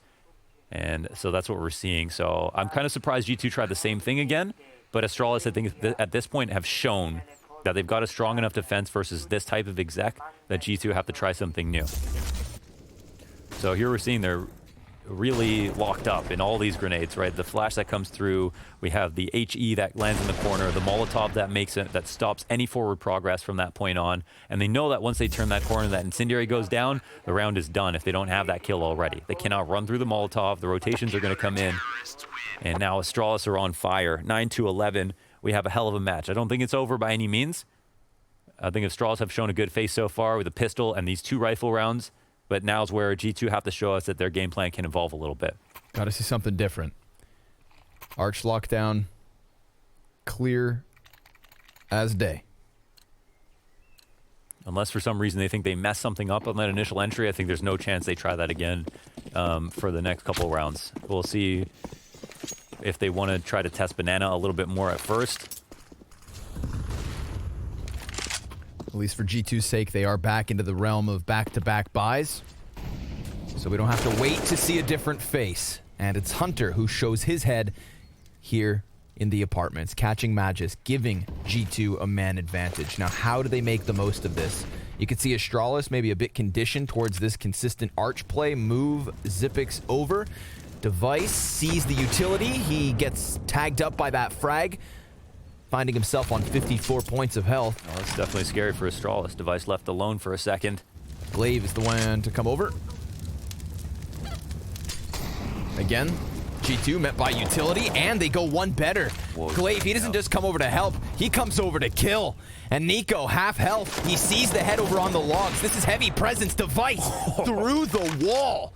And so that's what we're seeing. So I'm kind of surprised G2 tried the same thing again. But Astralis, I think, at this point have shown that they've got a strong enough defense versus this type of exec that G2 have to try something new. So here we're seeing they're really locked up in all these grenades, right? The flash that comes through, we have the HE that lands in the corner, the Molotov that makes it, that stops any forward progress from that point on, and they know that once they turn that corner, that incendiary goes down, the round is done if they don't have that kill already. They cannot run through the Molotov, the rotations are going to come in, and now Astralis are on fire. 9-11, we have a hell of a match. I don't think it's over by any means. I think Astralis have shown a good face so far with a pistol and these 2 rifle rounds. But now's where G2 have to show us that their game plan can evolve a little bit. Got to see something different. Arch lockdown, clear as day. Unless for some reason they think they messed something up on that initial entry, I think there's no chance they try that again for the next couple rounds. We'll see if they want to try to test Banana a little bit more at first. At least for G2's sake, they are back into the realm of back-to-back buys. So we don't have to wait to see a different face. And it's Hunter who shows his head here in the apartments, catching Magis, giving G2 a man advantage. Now, how do they make the most of this? You can see Astralis maybe a bit conditioned towards this consistent arch play, move Zypix over. Device sees the utility. He gets tagged up by that frag, finding himself on 54 points of health. Oh, that's definitely scary for Astralis. Device left alone for a second. Glaive is the one to come over. Again, G2 met by utility, and they go one better. Whoa, Glaive, he doesn't just come over to help, he comes over to kill. And niko, half health, he sees the head over on the logs. This is heavy presence. Device through the wall.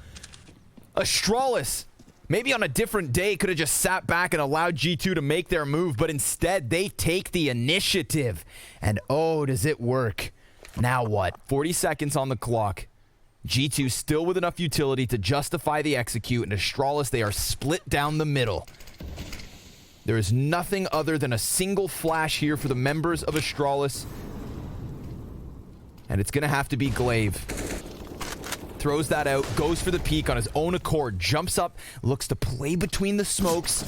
Astralis, maybe on a different day, could have just sat back and allowed G2 to make their move, but instead they take the initiative. And oh, does it work. Now what? 40 seconds on the clock. G2 still with enough utility to justify the execute, and Astralis, they are split down the middle. There is nothing other than a single flash here for the members of Astralis. And it's going to have to be Glaive. Throws that out, goes for the peek on his own accord, jumps up, looks to play between the smokes.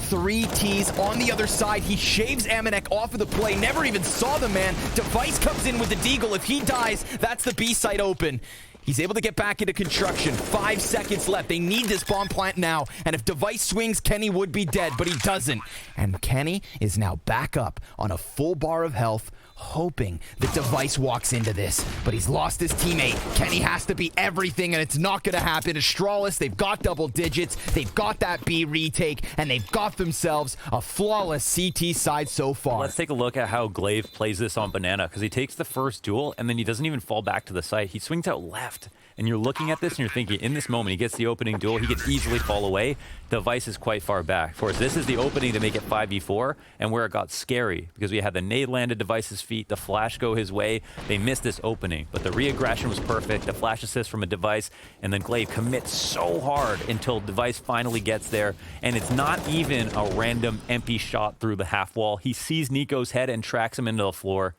3 Ts on the other side. He shaves Amanek off of the play, never even saw the man. Device comes in with the deagle. If he dies, that's the B site open. He's able to get back into construction. 5 seconds left. They need this bomb plant now. And if Device swings, Kenny would be dead, but he doesn't. And Kenny is now back up on a full bar of health, hoping that Device walks into this. But he's lost his teammate. Kenny has to be everything, and it's not going to happen. Astralis, they've got double digits. They've got that B retake, and they've got themselves a flawless CT side so far. Let's take a look at how Glaive plays this on Banana, because he takes the first duel, and then he doesn't even fall back to the site. He swings out left. And you're looking at this and you're thinking, in this moment, he gets the opening duel, he could easily fall away. Device is quite far back. Of course, this is the opening to make it 5v4, and where it got scary, because we had the nade land at Device's feet, the flash go his way, they missed this opening. But the re-aggression was perfect, the flash assist from a Device, and then Glaive commits so hard until Device finally gets there, and it's not even a random empty shot through the half wall. He sees niko's head and tracks him into the floor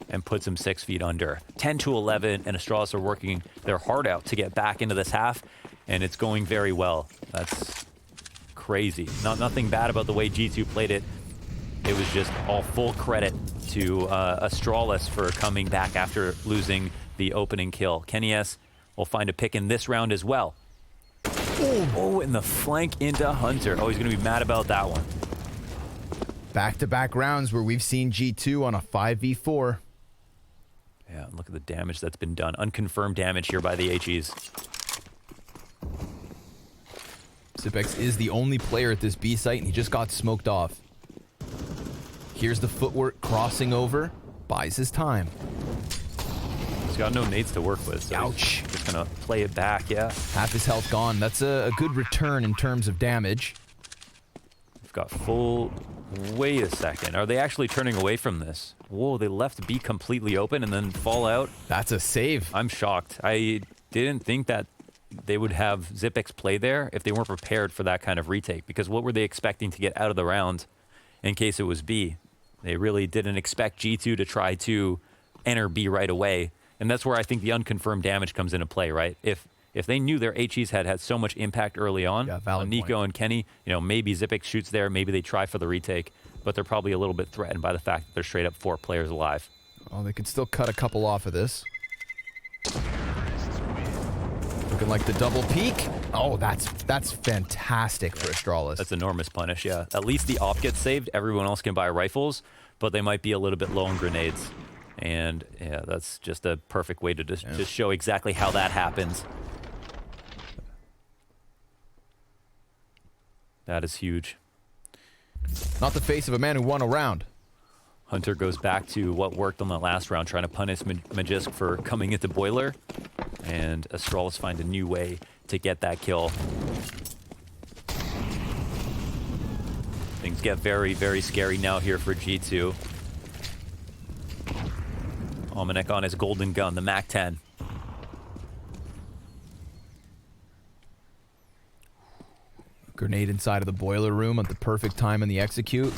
and puts him 6 feet under. 10-11, and Astralis are working their heart out to get back into this half, and it's going very well. That's crazy. Nothing bad about the way G2 played it. It was just all full credit to Astralis for coming back after losing the opening kill. Kenny S will find a pick in this round as well. Oh, and the flank into Hunter. Oh, he's going to be mad about that one. Back-to-back rounds where we've seen G2 on a 5v4. Yeah, look at the damage that's been done. Unconfirmed damage here by the HEs. Zypix is the only player at this B site, and he just got smoked off. Here's the footwork crossing over. Buys his time. He's got no nades to work with, so ouch. He's just going to play it back, yeah. Half his health gone. That's a good return in terms of damage. We've got full... Wait a second. Are they actually turning away from this? Whoa, they left B completely open and then fall out? That's a save. I'm shocked. I didn't think that they would have Zypix play there if they weren't prepared for that kind of retake, because what were they expecting to get out of the round in case it was B? They really didn't expect G2 to try to enter B right away, and that's where I think the unconfirmed damage comes into play, right? If they knew their HEs had so much impact early on niko and Kenny, you know, maybe Zypix shoots there, maybe they try for the retake, but they're probably a little bit threatened by the fact that they're straight up 4 players alive. Oh, they could still cut a couple off of this. Looking like the double peek. Oh, that's fantastic for Astralis. That's enormous punish, yeah. At least the op gets saved. Everyone else can buy rifles, but they might be a little bit low on grenades. And yeah, that's just a perfect way to just show exactly how that happens. That is huge. Not the face of a man who won a round. Hunter goes back to what worked on the last round, trying to punish Magisk for coming into Boiler. And Astralis find a new way to get that kill. Things get very, very scary now here for G2. Almanac on his golden gun, the MAC-10. Grenade inside of the boiler room at the perfect time in the execute.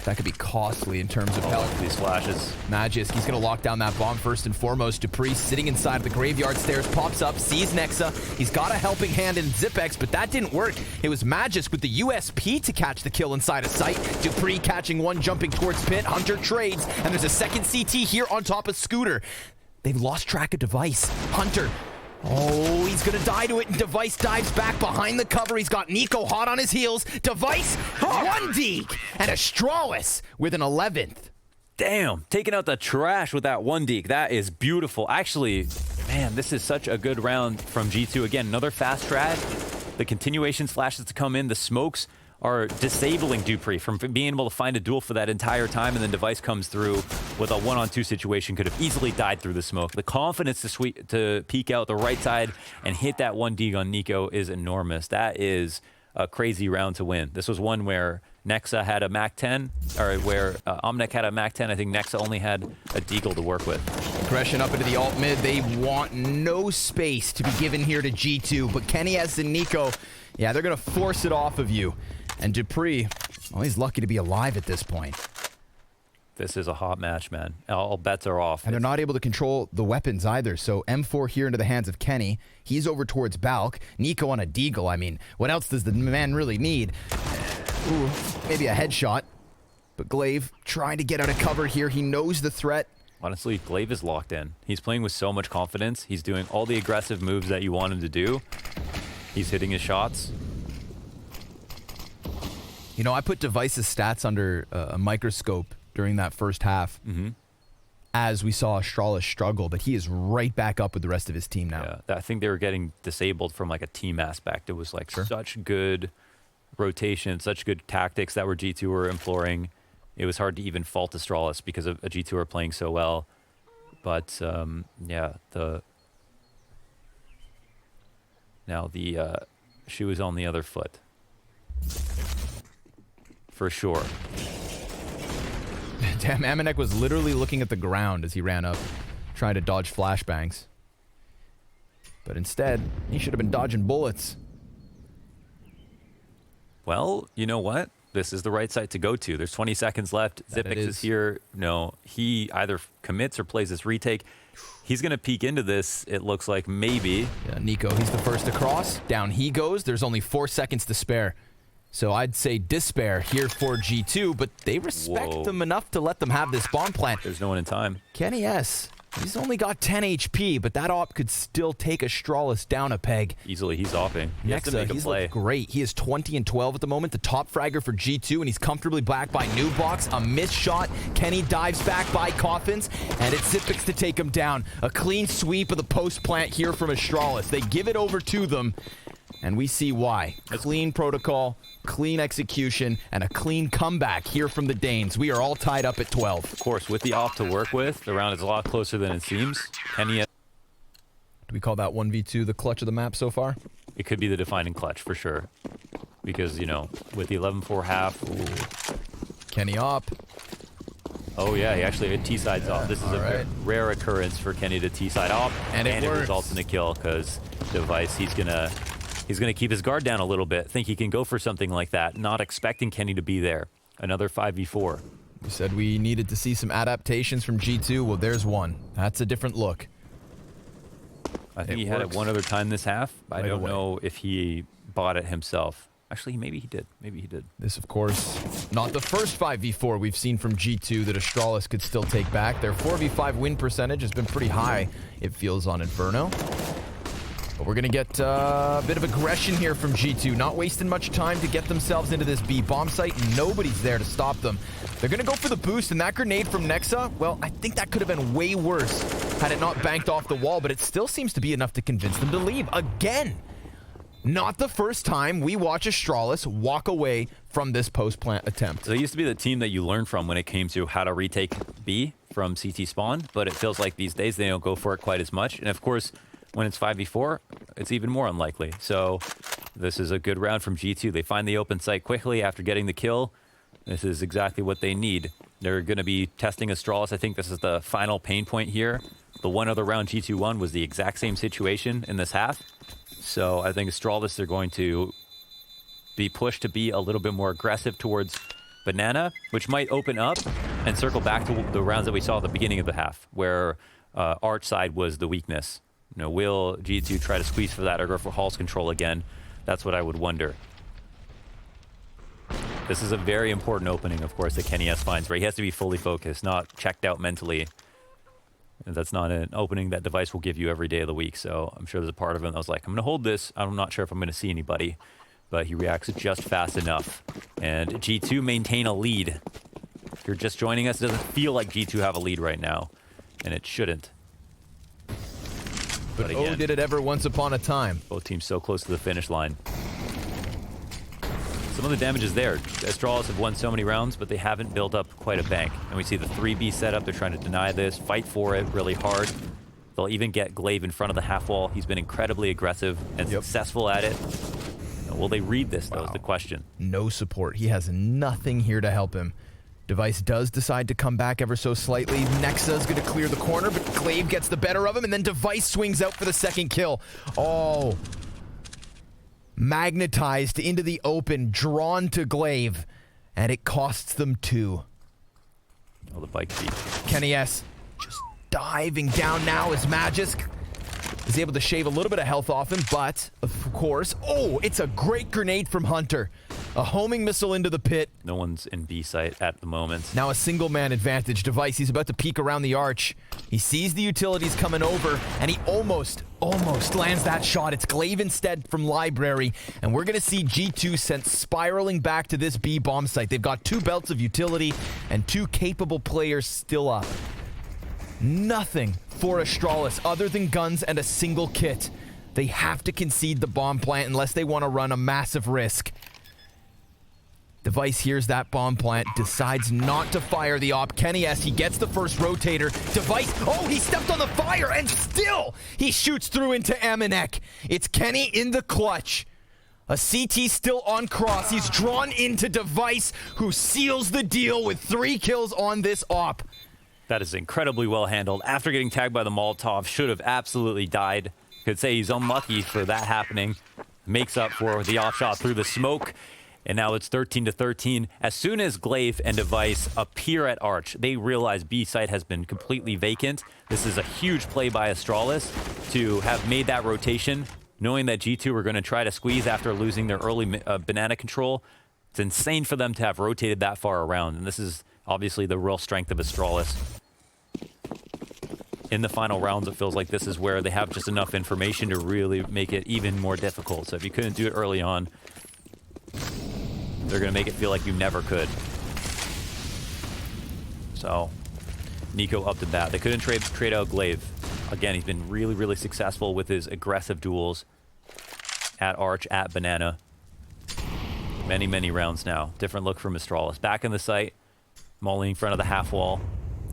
That could be costly in terms of health. These flashes. Magisk, he's going to lock down that bomb first and foremost. Dupree sitting inside of the graveyard stairs, pops up, sees Nexa. He's got a helping hand in Zipex, but that didn't work. It was Magisk with the USP to catch the kill inside of sight. Dupree catching one, jumping towards pit. Hunter trades, and there's a second CT here on top of Scooter. They've lost track of Device. Hunter. Oh, he's gonna die to it, and Device dives back behind the cover. He's got Niko hot on his heels. Device, one deke, and Astralis with an 11th. Damn, taking out the trash with that one deke. That is beautiful. Actually, man, this is such a good round from G2. Again, another fast track. The continuation flashes to come in. The smokes are disabling Dupree from being able to find a duel for that entire time, and then Device comes through with a one-on-two situation. Could have easily died through the smoke. The confidence to peek out the right side and hit that one dig on Niko is enormous. That is a crazy round to win. This was one where Nexa had a MAC-10, or where Omnek had a MAC-10. I think Nexa only had a deagle to work with. Aggression up into the alt mid. They want no space to be given here to G2, but Kenny S and Niko, yeah, they're gonna force it off of you. And Dupree, well, he's lucky to be alive at this point. This is a hot match, man. All bets are off. And they're not able to control the weapons either. So M4 here into the hands of Kenny. He's over towards Balk. Niko on a deagle. I mean, what else does the man really need? Ooh, maybe a headshot. But Glaive trying to get out of cover here. He knows the threat. Honestly, Glaive is locked in. He's playing with so much confidence. He's doing all the aggressive moves that you want him to do. He's hitting his shots. You know, I put Device's stats under a microscope during that first half as we saw Astralis struggle, but he is right back up with the rest of his team now. Yeah, I think they were getting disabled from like a team aspect. It was like such good rotation, such good tactics that were G2 were employing. It was hard to even fault Astralis because of G2 were playing so well. But yeah, now the shoe is on the other foot. For sure. Damn, Amanek was literally looking at the ground as he ran up, trying to dodge flashbangs. But instead, he should have been dodging bullets. Well, you know what? This is the right site to go to. There's 20 seconds left. Zipix is here. No, he either commits or plays this retake. He's going to peek into this, it looks like, maybe. Yeah, Niko, he's the first across. Down he goes. There's only 4 seconds to spare. So I'd say despair here for G2, but they respect them enough to let them have this bomb plant. There's no one in time. Kenny S, he's only got 10 HP, but that op could still take Astralis down a peg. Easily, he's opping. He has to make a play. Great. He is 20 and 12 at the moment, the top fragger for G2, and he's comfortably back by Noobbox. A missed shot. Kenny dives back by Coffins, and it's Zipix to take him down. A clean sweep of the post plant here from Astralis. They give it over to them, and we see why. Clean protocol, clean execution, and a clean comeback here from the Danes. We are all tied up at 12. Of course, with the op to work with, the round is a lot closer than it seems. Kenny, do we call that 1v2 the clutch of the map so far? It could be the defining clutch for sure. Because, you know, with the 11-4 half. Ooh. Kenny op. Oh yeah, he actually had T-sides off. This is a rare occurrence for Kenny to T-side off. And it results in a kill because Device, he's gonna keep his guard down a little bit. Think he can go for something like that. Not expecting Kenny to be there. Another 5v4. We said we needed to see some adaptations from G2. Well, there's one. That's a different look. I think he had it one other time this half. I don't know if he bought it himself. Actually, maybe he did. Maybe he did. This, of course, not the first 5v4 we've seen from G2 that Astralis could still take back. Their 4v5 win percentage has been pretty high, it feels, on Inferno. But we're going to get a bit of aggression here from G2. Not wasting much time to get themselves into this B bomb site. Nobody's there to stop them. They're going to go for the boost, and that grenade from Nexa, well, I think that could have been way worse had it not banked off the wall, but it still seems to be enough to convince them to leave. Again, not the first time we watch Astralis walk away from this post-plant attempt. So they used to be the team that you learned from when it came to how to retake B from CT spawn, but it feels like these days they don't go for it quite as much. And of course, when it's 5v4, it's even more unlikely. So this is a good round from G2. They find the open site quickly after getting the kill. This is exactly what they need. They're going to be testing Astralis. I think this is the final pain point here. The one other round G2 won was the exact same situation in this half. So I think Astralis, they're going to be pushed to be a little bit more aggressive towards Banana, which might open up and circle back to the rounds that we saw at the beginning of the half, where Arch side was the weakness. You know, will G2 try to squeeze for that or go for Hall's control again? That's what I would wonder. This is a very important opening, of course, that kennyS finds, where he has to be fully focused, not checked out mentally. And that's not an opening that Device will give you every day of the week, so I'm sure there's a part of him that was like, I'm going to hold this. I'm not sure if I'm going to see anybody, but he reacts just fast enough. And G2 maintain a lead. If you're just joining us, it doesn't feel like G2 have a lead right now, and it shouldn't. But again, oh, did it ever once upon a time. Both teams so close to the finish line. Some of the damage is there. Astralis have won so many rounds, but they haven't built up quite a bank. And we see the 3B setup. They're trying to deny this, fight for it really hard. They'll even get Glaive in front of the half wall. He's been incredibly aggressive and successful at it. Will they read this, though, is the question. No support. He has nothing here to help him. Device does decide to come back ever so slightly. Nexa's going to clear the corner, but Glaive gets the better of him, and then Device swings out for the second kill. Oh. Magnetized into the open, drawn to Glaive, and it costs them 2. Oh, the bike feed. kennyS just diving down now as Magisk is able to shave a little bit of health off him, but of course, oh, it's a great grenade from Hunter. A homing missile into the pit. No one's in B site at the moment. Now a single man advantage. Device, he's about to peek around the arch. He sees the utilities coming over, and he almost lands that shot. It's Glaive instead from Library, and we're going to see G2 sent spiraling back to this B bomb site. They've got 2 belts of utility and 2 capable players still up. Nothing for Astralis other than guns and a single kit. They have to concede the bomb plant unless they want to run a massive risk. Device hears that bomb plant, decides not to fire the op. kennyS, he gets the first rotator. Device, oh, he stepped on the fire, and still he shoots through into Amanek. It's Kenny in the clutch. A CT still on cross. He's drawn into Device, who seals the deal with 3 kills on this op. That is incredibly well handled. After getting tagged by the Molotov, should have absolutely died. Could say he's unlucky for that happening. Makes up for the off shot through the smoke. And now it's 13-13. As soon as Glaive and Device appear at Arch, they realize B site has been completely vacant. This is a huge play by Astralis to have made that rotation, knowing that G2 were going to try to squeeze after losing their early banana control. It's insane for them to have rotated that far around, and this is obviously the real strength of Astralis. In the final rounds, it feels like this is where they have just enough information to really make it even more difficult. So if you couldn't do it early on, they're going to make it feel like you never could. So, niko up to bat. They couldn't trade out Glaive. Again, he's been really, really successful with his aggressive duels at Arch, at Banana. Many, many rounds now. Different look from Astralis. Back in the site, Molly in front of the half wall.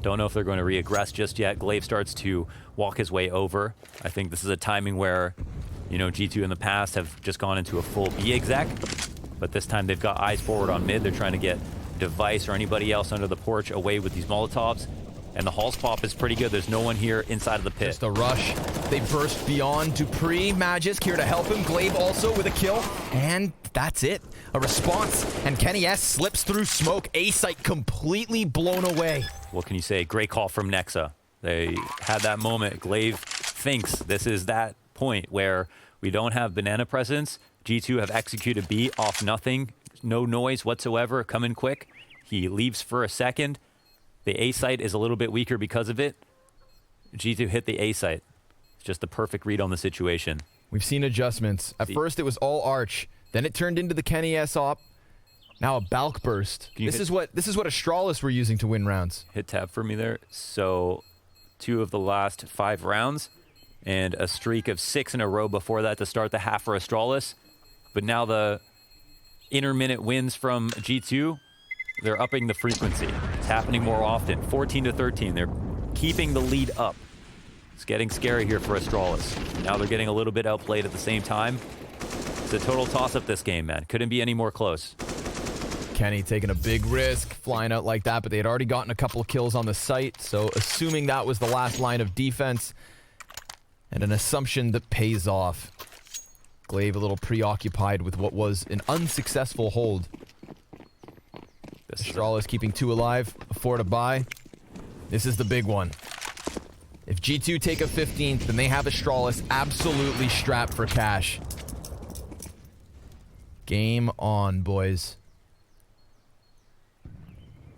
Don't know if they're going to re-aggress just yet. Glaive starts to walk his way over. I think this is a timing where, you know, G2 in the past have just gone into a full B exec. But this time they've got eyes forward on mid. They're trying to get Device or anybody else under the porch away with these Molotovs. And the Hall's pop is pretty good. There's no one here inside of the pit. Just a rush. They burst beyond Dupree. Magisk here to help him. Glaive also with a kill. And that's it. A response. And kennyS slips through smoke. A-site completely blown away. What can you say? Great call from Nexa. They had that moment. Glaive thinks this is that point where we don't have banana presence. G2 have executed B off nothing. No noise whatsoever. Come in quick. He leaves for a second. The A site is a little bit weaker because of it. G2 hit the A site. It's just the perfect read on the situation. We've seen adjustments. At first, it was all arch. Then it turned into the Kenny S op. Now a Balk burst. This is what Astralis were using to win rounds. Hit tab for me there. So 2 of the last 5 rounds and a streak of 6 in a row before that to start the half for Astralis. But now the intermittent wins from G2, they're upping the frequency. It's happening more often. 14-13. They're keeping the lead up. It's getting scary here for Astralis. Now they're getting a little bit outplayed at the same time. It's a total toss-up this game, man. Couldn't be any more close. Kenny taking a big risk, flying out like that, but they had already gotten a couple of kills on the site, so assuming that was the last line of defense, and an assumption that pays off. Glaive a little preoccupied with what was an unsuccessful hold. Astralis keeping 2 alive, a 4 to buy. This is the big one. If G2 take a 15th, then they have Astralis absolutely strapped for cash. Game on, boys.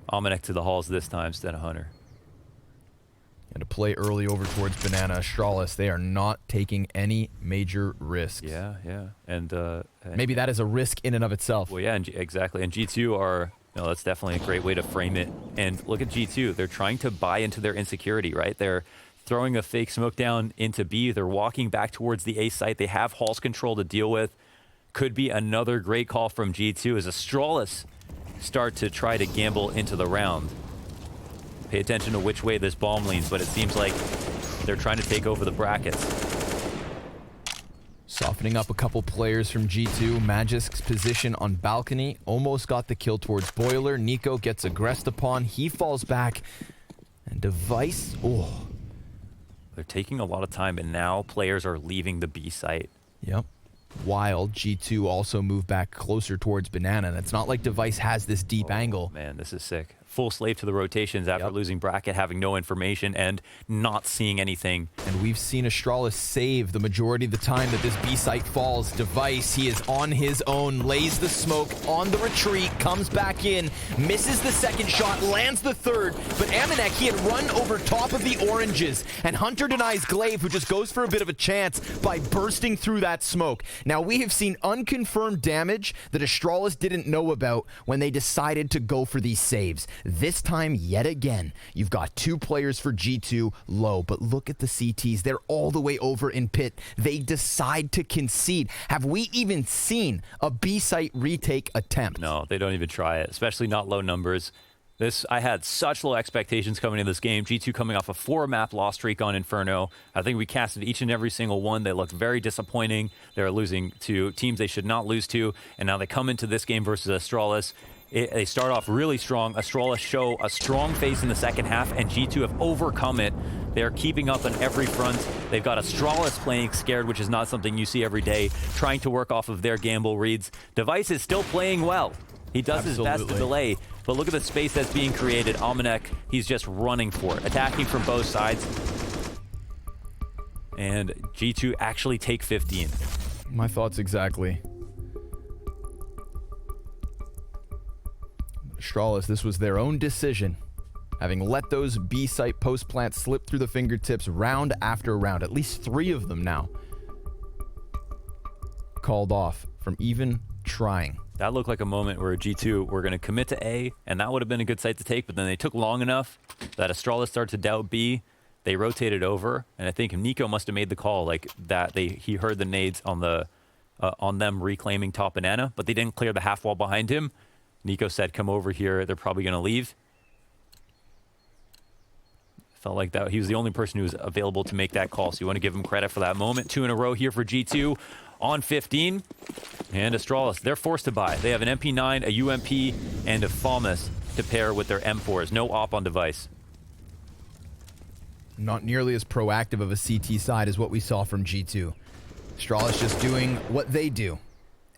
Almanac to the halls this time instead of Hunter. And to play early over towards Banana. Astralis, they are not taking any major risks. Yeah. And maybe that is a risk in and of itself. Well, yeah, exactly. And G2 are, that's definitely a great way to frame it. And look at G2. They're trying to buy into their insecurity, right? They're throwing a fake smoke down into B. They're walking back towards the A site. They have halls control to deal with. Could be another great call from G2 as Astralis start to try to gamble into the round. Pay attention to which way this bomb leans, but it seems like they're trying to take over the brackets. Softening up a couple players from G2. Magisk's position on balcony. Almost got the kill towards Boiler. niko gets aggressed upon. He falls back. And Device, They're taking a lot of time, and now players are leaving the B site. Yep. Wild, G2 also moved back closer towards Banana, and it's not like Device has this deep angle. Man, this is sick. Full slave to the rotations after losing bracket, having no information, and not seeing anything. And we've seen Astralis save the majority of the time that this B site falls. Device, he is on his own, lays the smoke on the retreat, comes back in, misses the second shot, lands the third, but Amanek, he had run over top of the oranges, and Hunter denies Glaive, who just goes for a bit of a chance by bursting through that smoke. Now, we have seen unconfirmed damage that Astralis didn't know about when they decided to go for these saves. This time, yet again, you've got 2 players for G2 low, but look at the CTs. They're all the way over in pit. They decide to concede. Have we even seen a B-site retake attempt? No, they don't even try it, especially not low numbers. I had such low expectations coming into this game. G2 coming off a 4-map loss streak on Inferno. I think we casted each and every single one. They looked very disappointing. They're losing to teams they should not lose to, and now they come into this game versus Astralis. They start off really strong. Astralis show a strong face in the second half, and G2 have overcome it. They're keeping up on every front. They've got Astralis playing scared, which is not something you see every day, trying to work off of their gamble reads. Device is still playing well. He does his best to delay, but look at the space that's being created. Almanac, he's just running for it, attacking from both sides. And G2 actually take 15. My thoughts exactly. Astralis, this was their own decision, having let those B-site post plants slip through the fingertips round after round. At least 3 of them now called off from even trying. That looked like a moment where G2 were going to commit to A, and that would have been a good site to take, but then they took long enough that Astralis started to doubt B. They rotated over, and I think niko must have made the call like that. He heard the nades on them reclaiming top banana, but they didn't clear the half wall behind him. niko said, come over here. They're probably going to leave. Felt like that. He was the only person who was available to make that call, so you want to give him credit for that moment. 2 in a row here for G2 on 15. And Astralis, they're forced to buy. They have an MP9, a UMP, and a FAMAS to pair with their M4s. No op on Device. Not nearly as proactive of a CT side as what we saw from G2. Astralis just doing what they do.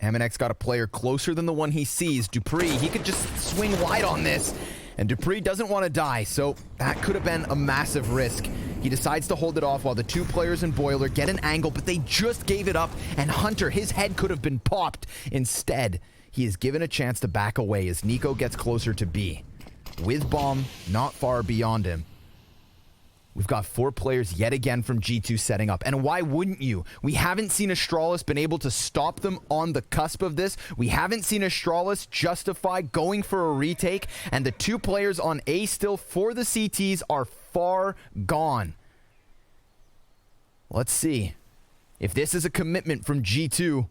Amanek's got a player closer than the one he sees. Dupree, he could just swing wide on this. And Dupree doesn't want to die, so that could have been a massive risk. He decides to hold it off while the 2 players in Boiler get an angle, but they just gave it up, and Hunter, his head could have been popped. Instead, he is given a chance to back away as niko gets closer to B. With bomb not far beyond him. We've got 4 players yet again from G2 setting up. And why wouldn't you? We haven't seen Astralis been able to stop them on the cusp of this. We haven't seen Astralis justify going for a retake. And the 2 players on A still for the CTs are far gone. Let's see. If this is a commitment from G2,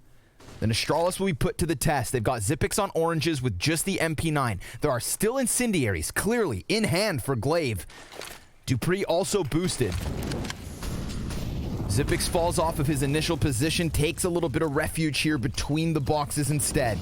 then Astralis will be put to the test. They've got Zypix on oranges with just the MP9. There are still incendiaries clearly in hand for Glaive. Dupree also boosted. Zypix falls off of his initial position, takes a little bit of refuge here between the boxes instead.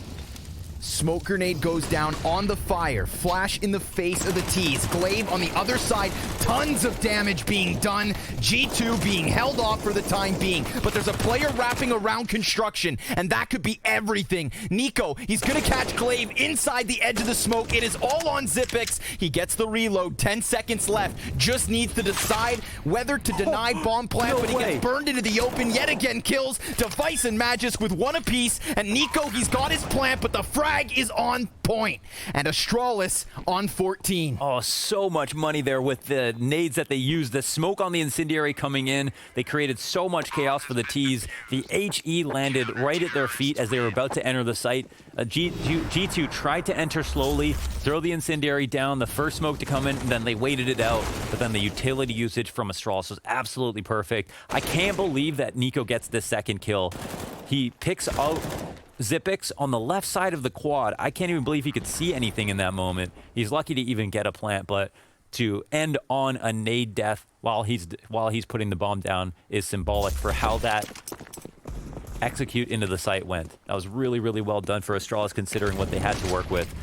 Smoke grenade goes down on the fire. Flash in the face of the T's. Glaive on the other side. Tons of damage being done. G2 being held off for the time being. But there's a player wrapping around construction, and that could be everything. niko, he's going to catch Glaive inside the edge of the smoke. It is all on Zypix. He gets the reload. 10 seconds left. Just needs to decide whether to deny bomb plant, but he gets burned into the open. Yet again, kills Device and Magisk with 1 apiece. And niko, he's got his plant, but the frag is on point, and Astralis on 14. Oh, so much money there with the nades that they used. The smoke on the incendiary coming in. They created so much chaos for the T's. The HE landed right at their feet as they were about to enter the site. G2 tried to enter slowly, throw the incendiary down, the first smoke to come in, and then they waited it out. But then the utility usage from Astralis was absolutely perfect. I can't believe that niko gets this second kill. He picks out Zypix on the left side of the quad. I can't even believe he could see anything in that moment. He's lucky to even get a plant, but to end on a nade death while he's putting the bomb down is symbolic for how that execute into the site went. That was really, really well done for Astralis considering what they had to work with.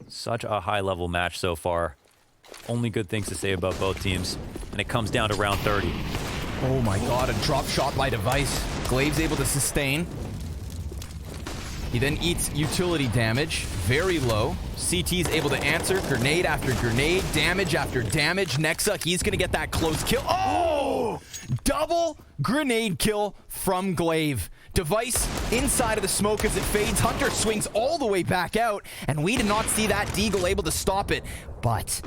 Such a high-level match so far. Only good things to say about both teams. And it comes down to round 30. Oh my god, a drop shot by Device. Glaive's able to sustain. He then eats utility damage. Very low. CT's able to answer. Grenade after grenade. Damage after damage. Nexa, he's going to get that close kill. Oh! Double grenade kill from Glaive. Device inside of the smoke as it fades. Hunter swings all the way back out, and we did not see that Deagle able to stop it. But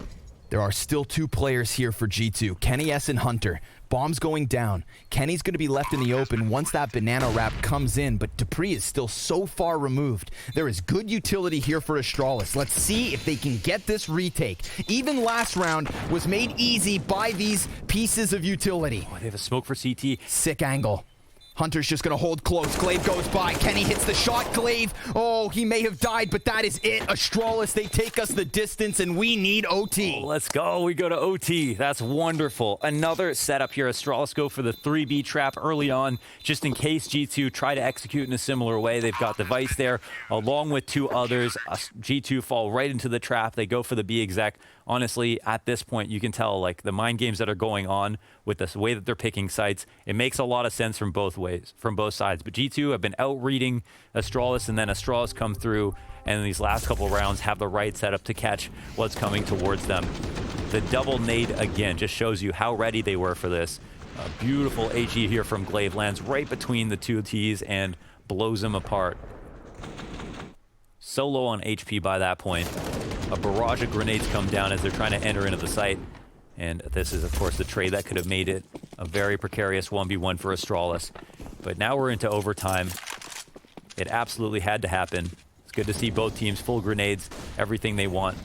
there are still 2 players here for G2, Kenny S and Hunter. Bomb's going down. Kenny's going to be left in the open once that banana wrap comes in, but Dupree is still so far removed. There is good utility here for Astralis. Let's see if they can get this retake. Even last round was made easy by these pieces of utility. Oh, they have a smoke for CT. Sick angle. Hunter's just going to hold close. Glaive goes by. Kenny hits the shot. Glaive, oh, he may have died, but that is it. Astralis, they take us the distance, and we need OT. Oh, let's go. We go to OT. That's wonderful. Another setup here. Astralis go for the 3B trap early on, just in case G2 try to execute in a similar way. They've got Device there, along with 2 others. G2 fall right into the trap. They go for the B exec. Honestly, at this point, you can tell, like, the mind games that are going on with the way that they're picking sites, it makes a lot of sense from both ways, from both sides. But G2 have been out-reading Astralis, and then Astralis come through, and in these last couple rounds have the right setup to catch what's coming towards them. The double nade, again, just shows you how ready they were for this. A beautiful HE here from Glaive lands right between the 2 T's and blows them apart. So low on HP by that point. A barrage of grenades come down as they're trying to enter into the site. And this is, of course, the trade that could have made it a very precarious 1v1 for Astralis. But now we're into overtime. It absolutely had to happen. It's good to see both teams full grenades, everything they want.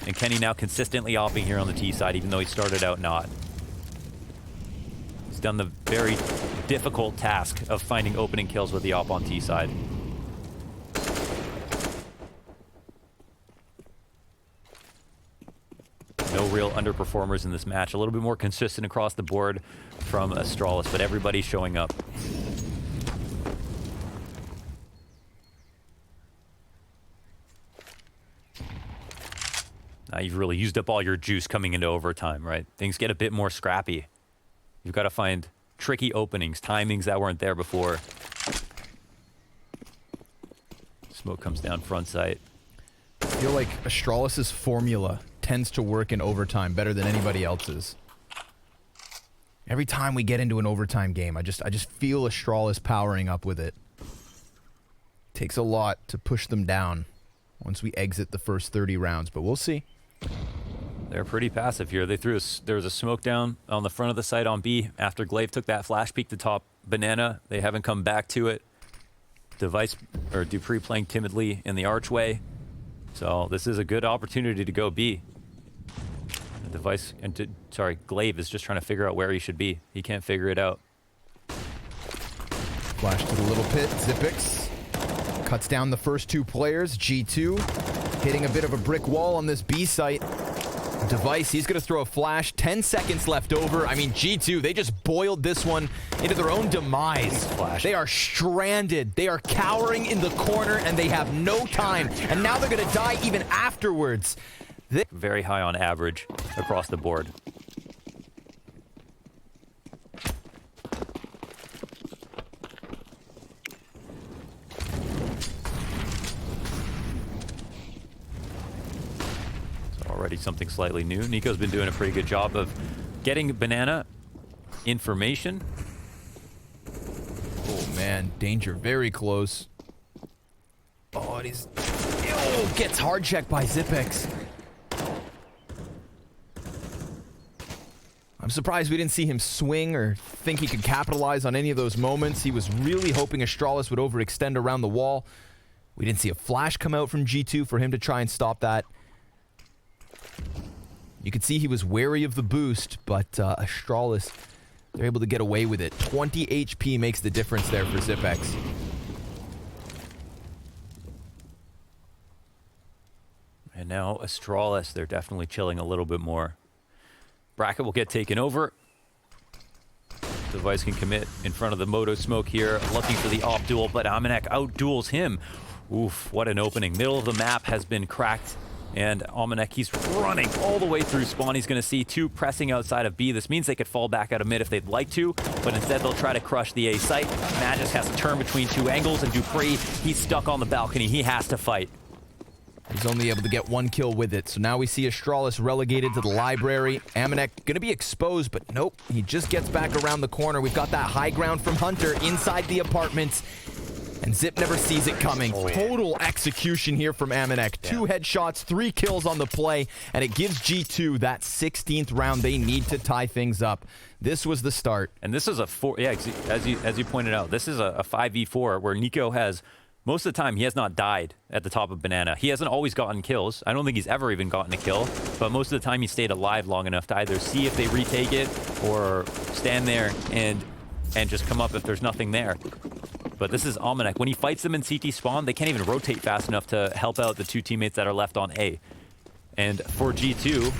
And Kenny now consistently opping here on the T side, even though he started out not. He's done the very difficult task of finding opening kills with the op on T side. No real underperformers in this match. A little bit more consistent across the board from Astralis, but everybody's showing up. Now you've really used up all your juice coming into overtime, right? Things get a bit more scrappy. You've got to find tricky openings, timings that weren't there before. Smoke comes down front sight. I feel like Astralis' formula tends to work in overtime better than anybody else's. Every time we get into an overtime game, I just feel Astralis powering up with it. Takes a lot to push them down once we exit the first 30 rounds, but we'll see. They're pretty passive here. They threw there was a smoke down on the front of the site on B after Glaive took that flash peek to top banana. They haven't come back to it. Device or Dupree playing timidly in the archway. So this is a good opportunity to go B. The Device and sorry, Glaive is just trying to figure out where he should be. He can't figure it out. Flash to the little pit. Zipix cuts down the first two players. G2 hitting a bit of a brick wall on this B site. Device, he's going to throw a flash. 10 seconds left over. I mean, G2, they just boiled this one into their own demise. They are stranded. They are cowering in the corner, and they have no time. And now they're going to die even afterwards. Very high on average across the board. Already something slightly new. Nico's been doing a pretty good job of getting banana information. Oh man, danger very close. Oh, and he's gets hard checked by Zipix. I'm surprised we didn't see him swing or think he could capitalize on any of those moments. He was really hoping Astralis would overextend around the wall. We didn't see a flash come out from G2 for him to try and stop that. You could see he was wary of the boost, but Astralis, they're able to get away with it. 20 HP makes the difference there for Zipix. And now Astralis, they're definitely chilling a little bit more. Bracket will get taken over. Device can commit in front of the Moto smoke here, looking for the off duel, but Amanek out-duels him. Oof, what an opening. Middle of the map has been cracked. And Amanek, he's running all the way through spawn. He's going to see two pressing outside of B. This means they could fall back out of mid if they'd like to, but instead they'll try to crush the A site. Magis has to turn between two angles, and Dupree, he's stuck on the balcony. He has to fight. He's only able to get one kill with it. So now we see Astralis relegated to the library. Amanek going to be exposed, but nope. He just gets back around the corner. We've got that high ground from Hunter inside the apartments. And Zip never sees it coming. Total execution here from Amanek. Yeah. 2 headshots, 3 kills on the play, and it gives G2 that 16th round they need to tie things up. This was the start. And this is a as you pointed out, this is a 5v4 where Niko has, most of the time, he has not died at the top of banana. He hasn't always gotten kills. I don't think he's ever even gotten a kill, but most of the time he stayed alive long enough to either see if they retake it or stand there and just come up if there's nothing there. But this is Amanek. When he fights them in CT spawn, they can't even rotate fast enough to help out the two teammates that are left on A. And for G2,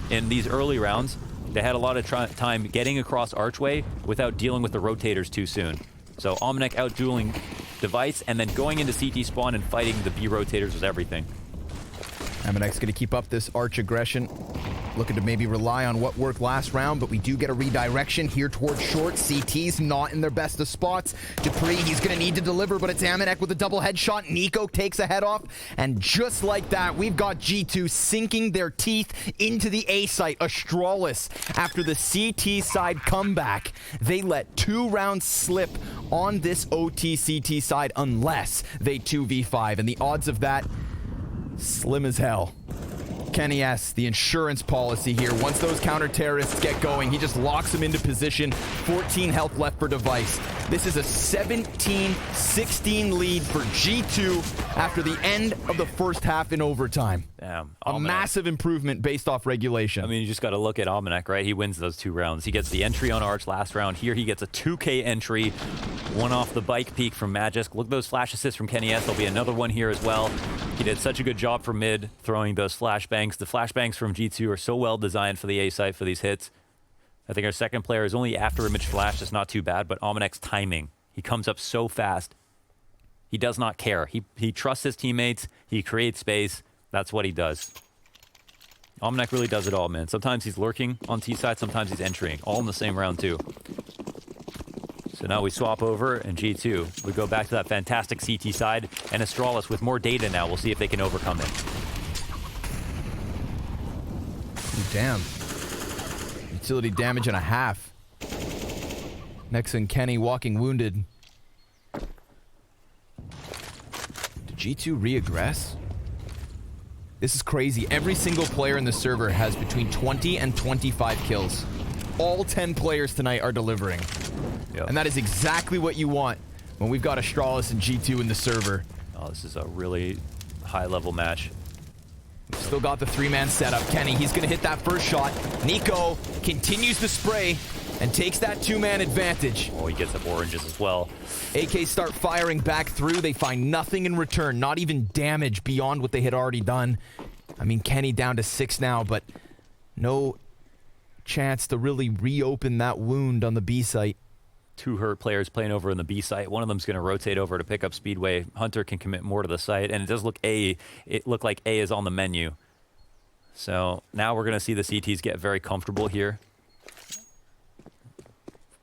in these early rounds, they had a lot of time getting across archway without dealing with the rotators too soon. So Amanek out-dueling Device and then going into CT spawn and fighting the B rotators was everything. Amanek's going to keep up this arch aggression. Looking to maybe rely on what worked last round, but we do get a redirection here towards short. CT's not in their best of spots. Dupree, he's going to need to deliver, but it's Amanek with a double headshot. Niko takes a head off, and just like that, we've got G2 sinking their teeth into the A site. Astralis, after the CT side comeback, they let 2 rounds slip on this OT CT side unless they 2v5, and the odds of that, slim as hell. Kenny S, the insurance policy here. Once those counter-terrorists get going, he just locks them into position. 14 health left for Device. This is a 17-16 lead for G2 after the end of the first half in overtime. Damn. A massive improvement based off regulation. I mean, you just got to look at Amanek, right? He wins those 2 rounds. He gets the entry on Arch last round. Here he gets a 2K entry. One off the bike peak from Magisk. Look at those flash assists from Kenny S. There'll be another one here as well. He did such a good job for mid, throwing those flashbangs. The flashbangs from G2 are so well designed for the A site for these hits. I think our second player is only after image flash. It's not too bad, but Amanek's timing. He comes up so fast. He does not care. He trusts his teammates. He creates space. That's what he does. Amanek really does it all, man. Sometimes he's lurking on T side. Sometimes he's entering. All in the same round, too. So now we swap over, and G2, we go back to that fantastic CT side, and Astralis with more data now. We'll see if they can overcome it. Damn. Utility damage and a half. Next and Kenny walking wounded. G2 reaggress? This is crazy. Every single player in the server has between 20 and 25 kills. All 10 players tonight are delivering. Yep. And that is exactly what you want when we've got Astralis and G2 in the server. Oh, this is a really high-level match. We've still got the three-man setup. Kenny, he's going to hit that first shot. niko continues to spray and takes that two-man advantage. Oh, he gets up oranges as well. AK start firing back through. They find nothing in return, not even damage beyond what they had already done. I mean, Kenny down to 6 now, but no chance to really reopen that wound on the B site. 2 hurt players playing over in the B site. One of them's going to rotate over to pick up Speedway. Hunter can commit more to the site, and it does look like A is on the menu. So now we're going to see the CTs get very comfortable here.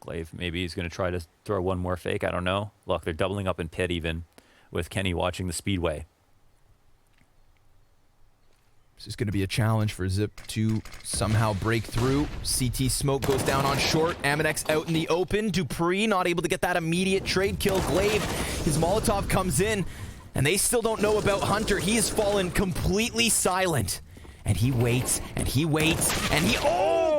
Glaive, maybe he's going to try to throw one more fake. I don't know. Look, they're doubling up in pit even with Kenny watching the Speedway. This is going to be a challenge for Zip to somehow break through. CT smoke goes down on short. Aminex out in the open. dupreeh not able to get that immediate trade kill. Glaive, his Molotov comes in, and they still don't know about Hunter. He has fallen completely silent. And he waits, and he waits, and he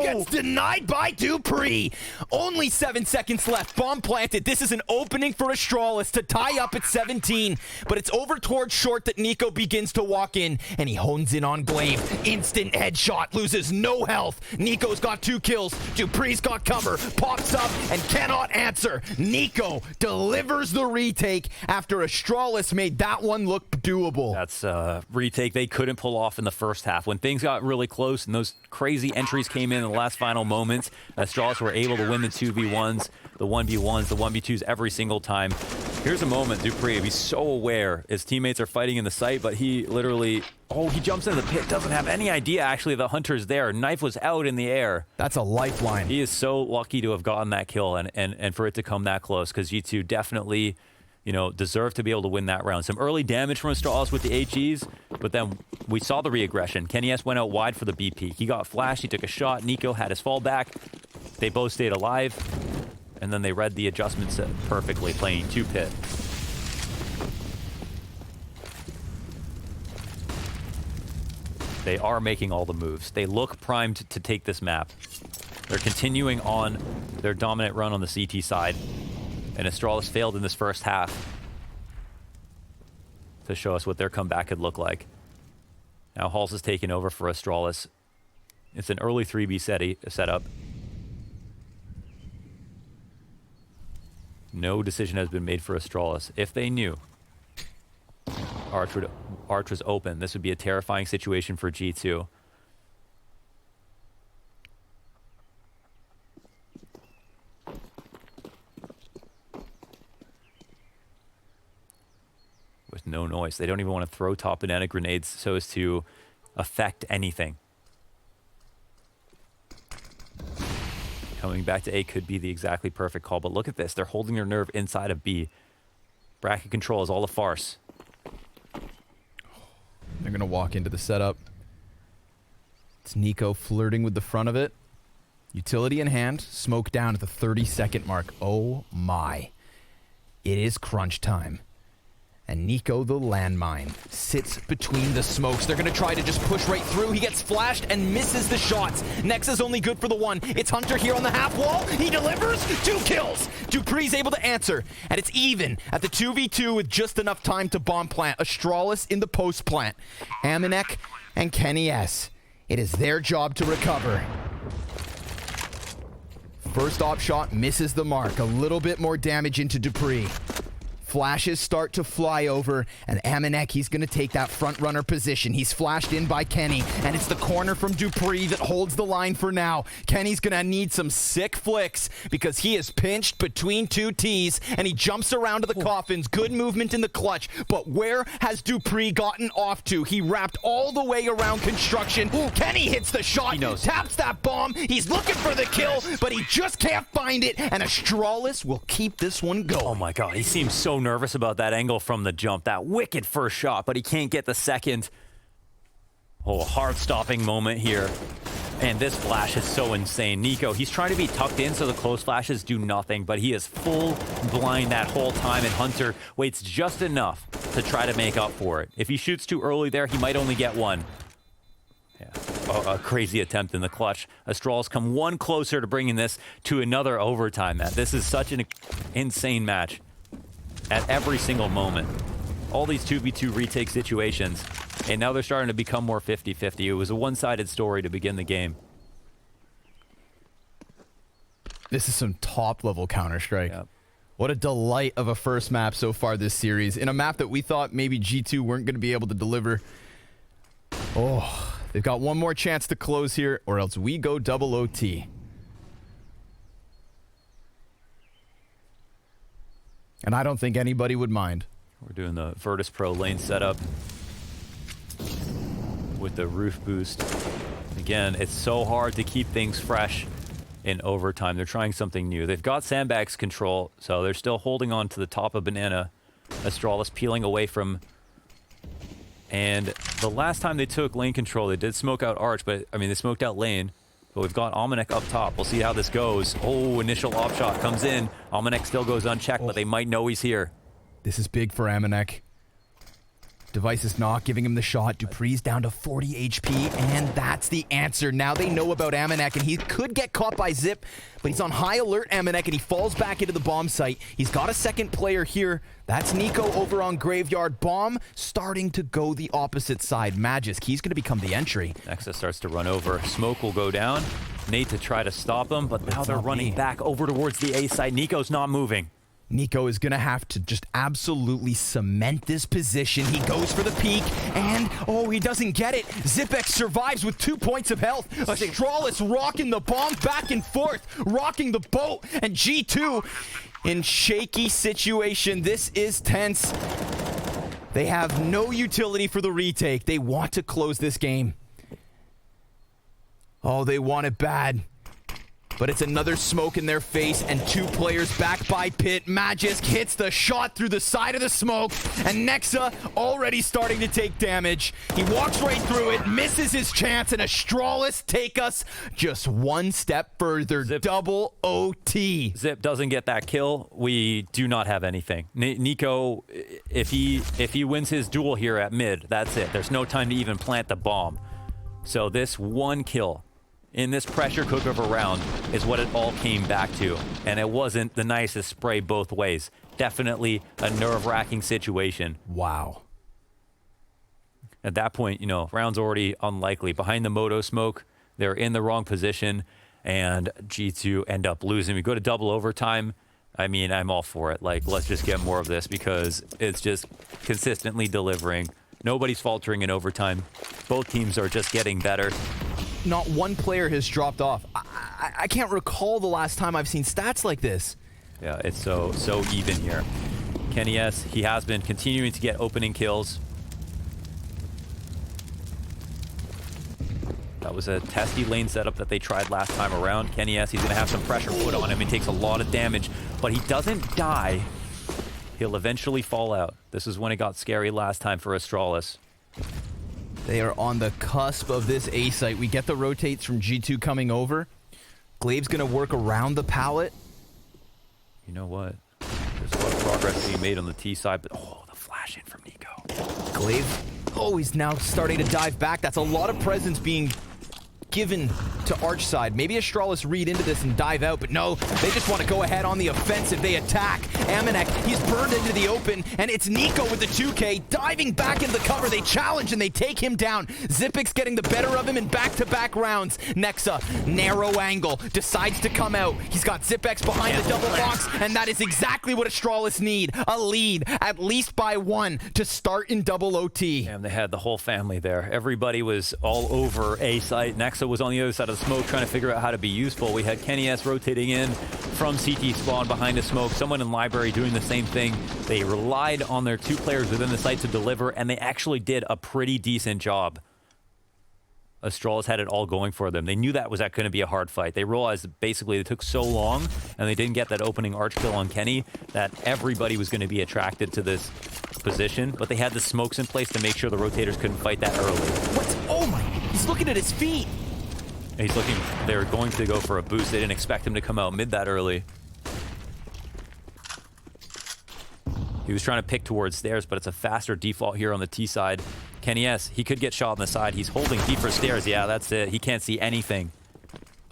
gets denied by dupreeh. Only 7 seconds left. Bomb planted. This is an opening for Astralis to tie up at 17. But it's over towards short that niko begins to walk in, and he hones in on Glaive. Instant headshot. Loses no health. niko's got 2 kills. dupreeh's got cover. Pops up and cannot answer. niko delivers the retake after Astralis made that one look doable. That's a retake they couldn't pull off in the first half. When things got really close and those crazy entries came in the last final moments, Astralis were able to win the 2v1s, the 1v1s, the 1v2s every single time. Here's a moment, dupreeh, he's so aware. His teammates are fighting in the site, but he literally, he jumps into the pit, doesn't have any idea actually the Hunter's there. Knife was out in the air. That's a lifeline. He is so lucky to have gotten that kill and for it to come that close, because G2 definitely, deserve to be able to win that round. Some early damage from Astralis with the HEs, but then we saw the re-aggression. Kenny S went out wide for the BP. He got flashed, he took a shot, niko had his fallback. They both stayed alive, and then they read the adjustments perfectly, playing 2 pit. They are making all the moves. They look primed to take this map. They're continuing on their dominant run on the CT side. And Astralis failed in this first half to show us what their comeback could look like. Now Halls is taking over for Astralis. It's an early 3B setup. No decision has been made for Astralis. If they knew Arch was open, this would be a terrifying situation for G2. With no noise. They don't even want to throw top banana grenades so as to affect anything. Coming back to A could be the exactly perfect call, but look at this. They're holding their nerve inside of B. Bracket control is all a farce. They're going to walk into the setup. It's niko flirting with the front of it. Utility in hand. Smoke down at the 30-second mark. Oh my. It is crunch time. And niko, the landmine, sits between the smokes. They're going to try to just push right through. He gets flashed and misses the shots. Nexa's only good for the 1. It's Hunter here on the half wall. He delivers 2 kills. dupreeh's able to answer. And it's even at the 2v2 with just enough time to bomb plant. Astralis in the post plant. Aminex and Kenny S. It is their job to recover. First op shot misses the mark. A little bit more damage into dupreeh. Flashes start to fly over, and Aminex, he's going to take that front runner position. He's flashed in by Kenny, and it's the corner from dupreeh that holds the line for now. Kenny's going to need some sick flicks because he is pinched between 2 Ts, and he jumps around to the coffins. Good movement in the clutch, but where has dupreeh gotten off to? He wrapped all the way around construction. Kenny hits the shot, taps that bomb. He's looking for the kill, but he just can't find it, and Astralis will keep this one going. Oh my god, he seems so nervous about that angle from the jump. That wicked first shot, but he can't get the second. Oh, heart-stopping moment here. And this flash is so insane. niko, he's trying to be tucked in so the close flashes do nothing, but he is full blind that whole time, and Hunter waits just enough to try to make up for it. If he shoots too early there, he might only get one. Yeah. Oh, a crazy attempt in the clutch. Astralis come one closer to bringing this to another overtime, man. This is such an insane match at every single moment. All these 2v2 retake situations, and now they're starting to become more 50-50. It was a one-sided story to begin the game. This is some top-level Counter-Strike. Yep. What a delight of a first map so far this series. In a map that we thought maybe G2 weren't going to be able to deliver. Oh, they've got one more chance to close here, or else we go double OT. And I don't think anybody would mind. We're doing the Virtus Pro lane setup with the roof boost. Again, it's so hard to keep things fresh in overtime. They're trying something new. They've got sandbags control, so they're still holding on to the top of banana. Astralis peeling away from... And the last time they took lane control, they did smoke out Arch, but I mean, they smoked out lane. But we've got Almanac up top. We'll see how this goes. Oh, initial op shot comes in. Almanac still goes unchecked, but they might know he's here. This is big for Almanac. Device is not giving him the shot. Dupree's down to 40 HP, and that's the answer. Now they know about Almanac, and he could get caught by Zip, but he's on high alert, Almanac, and he falls back into the bomb site. He's got a second player here. That's niko over on Graveyard. Bomb starting to go the opposite side. Magisk, he's going to become the entry. Nexus starts to run over. Smoke will go down. Nate to try to stop him, but now they're running back over towards the A side. niko's not moving. niko is going to have to just absolutely cement this position. He goes for the peek, and, oh, he doesn't get it. Zipex survives with 2 points of health. Astralis rocking the bomb back and forth, rocking the boat, and G2 in shaky situation. This is tense. They have no utility for the retake. They want to close this game. Oh, they want it bad. But it's another smoke in their face, and 2 players back by pit. Magisk hits the shot through the side of the smoke, and Nexa already starting to take damage. He walks right through it, misses his chance, and Astralis take us just one step further. Zip. Double OT. Zip doesn't get that kill. We do not have anything. niko, if he wins his duel here at mid, that's it. There's no time to even plant the bomb. So this one kill in this pressure cook of a round is what it all came back to. And it wasn't the nicest spray both ways. Definitely a nerve-wracking situation. Wow. At that point, you know, round's already unlikely. Behind the moto smoke, they're in the wrong position, and G2 end up losing. We go to double overtime. I mean, I'm all for it. Like, let's just get more of this because it's just consistently delivering. Nobody's faltering in overtime. Both teams are just getting better. Not one player has dropped off. I can't recall the last time I've seen stats like this. Yeah, it's so even here. Kenny S, he has been continuing to get opening kills. That was a testy lane setup that they tried last time around. Kenny S, he's going to have some pressure put on him. He takes a lot of damage, but he doesn't die. He'll eventually fall out. This is when it got scary last time for Astralis. They are on the cusp of this A site. We get the rotates from G2 coming over. Glaive's going to work around the pallet. You know what? There's a lot of progress being made on the T side, but oh, the flash in from niko. Glaive, oh, he's now starting to dive back. That's a lot of presence being given to Arch side. Maybe Astralis read into this and dive out, but no, they just want to go ahead on the offensive. They attack. Almanac, he's burned into the open, and it's niko with the 2K diving back into the cover. They challenge and they take him down. Zipix getting the better of him in back-to-back rounds. Nexa, narrow angle, decides to come out. He's got Zipix behind the double box, and that is exactly what Astralis need. A lead, at least by 1, to start in double OT. Damn, they had the whole family there. Everybody was all over A site. Nexa was on the other side of the smoke trying to figure out how to be useful. We had Kenny S rotating in from CT spawn behind a smoke. Someone in library doing the same thing. They relied on their 2 players within the site to deliver, and they actually did a pretty decent job. Astralis had it all going for them. They knew that was going to be a hard fight. They realized that basically it took so long and they didn't get that opening arch kill on Kenny that everybody was going to be attracted to this position, but they had the smokes in place to make sure the rotators couldn't fight that early. What's, oh my, he's looking at his feet. He's looking, they're going to go for a boost. They didn't expect him to come out mid that early. He was trying to pick towards stairs, but it's a faster default here on the T side. Kenny S, he could get shot on the side. He's holding deep for stairs. Yeah, that's it. He can't see anything.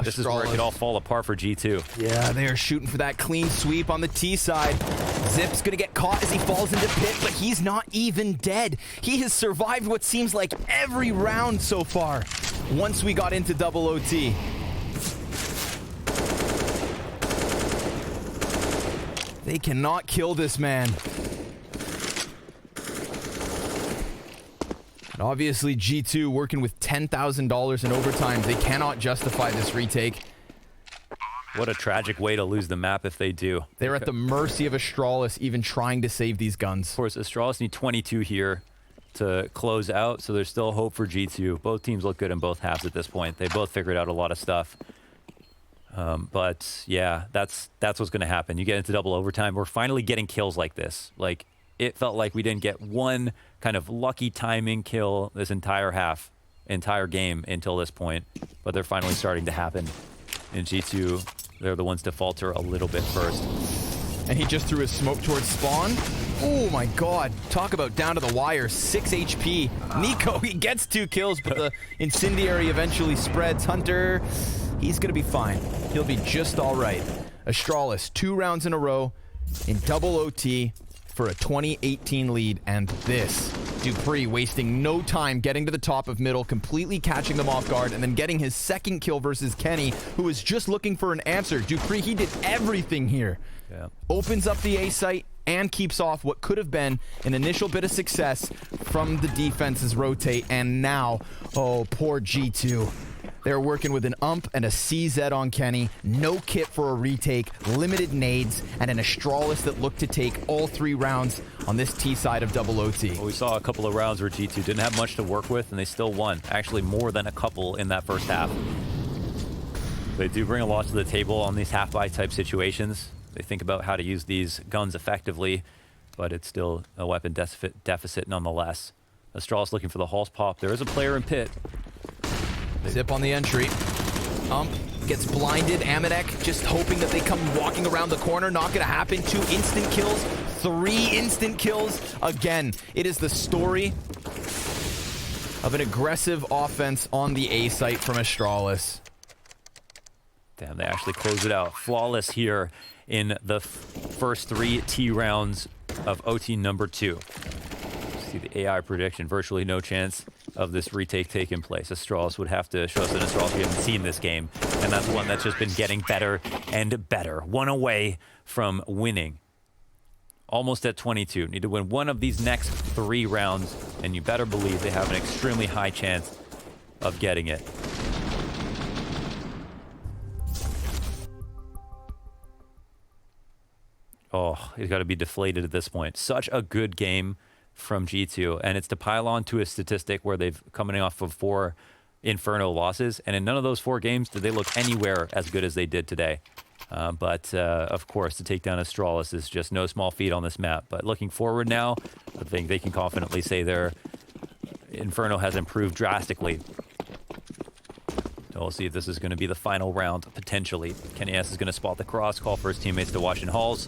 This is where it could all fall apart for G2. Yeah, they are shooting for that clean sweep on the T side. Zip's gonna get caught as he falls into pit, but he's not even dead. He has survived what seems like every round so far once we got into double OT. They cannot kill this man. And obviously, G2 working with $10,000 in overtime. They cannot justify this retake. What a tragic way to lose the map if they do. They're at the mercy of Astralis even trying to save these guns. Of course, Astralis need 22 here to close out, so there's still hope for G2. Both teams look good in both halves at this point. They both figured out a lot of stuff. But yeah, that's what's going to happen. You get into double overtime. We're finally getting kills like this. Like, it felt like we didn't get one kind of lucky timing kill this entire game until this point. But they're finally starting to happen. In G2, they're the ones to falter a little bit first. And he just threw his smoke towards spawn. Oh my god. Talk about down to the wire. 6 HP. niko, he gets 2 kills, but the incendiary eventually spreads. Hunter, he's going to be fine. He'll be just all right. Astralis, 2 rounds in a row in double OT for a 2018 lead. And this, dupreeh wasting no time getting to the top of middle, completely catching them off guard, and then getting his second kill versus Kenny, who was just looking for an answer. dupreeh, he did everything here. Yeah. Opens up the A site and keeps off what could have been an initial bit of success from the defense's rotate. And now, oh, poor G2. They're working with an and a CZ on Kenny, no kit for a retake, limited nades, and an Astralis that looked to take all 3 rounds on this T side of double OT. Well, we saw a couple of rounds where G2 didn't have much to work with, and they still won. Actually, more than a couple in that first half. They do bring a lot to the table on these half-buy type situations. They think about how to use these guns effectively, but it's still a weapon deficit nonetheless. Astralis looking for the Halls pop. There is a player in pit. Zip on the entry. Gets blinded. Amanek just hoping that they come walking around the corner. Not going to happen. 2 instant kills. 3 instant kills. Again, it is the story of an aggressive offense on the A site from Astralis. Damn, they actually close it out. Flawless here in the first 3 T rounds of OT number 2. See the AI prediction. Virtually no chance of this retake taking place. Astralis would have to show us an Astralis we haven't seen this game, and that's one that's just been getting better and better. 1 away from winning. Almost at 22. Need to win 1 of these next 3 rounds, and you better believe they have an extremely high chance of getting it. Oh, he's got to be deflated at this point. Such a good game from G2, and it's to pile on to a statistic where they've coming off of 4 Inferno losses, and in none of those 4 games did they look anywhere as good as they did today. But of course, to take down Astralis is just no small feat on this map. But looking forward now, I think they can confidently say their Inferno has improved drastically. So we'll see if this is going to be the final round, potentially. Kenny S is going to spot the cross, call for his teammates to watch in halls.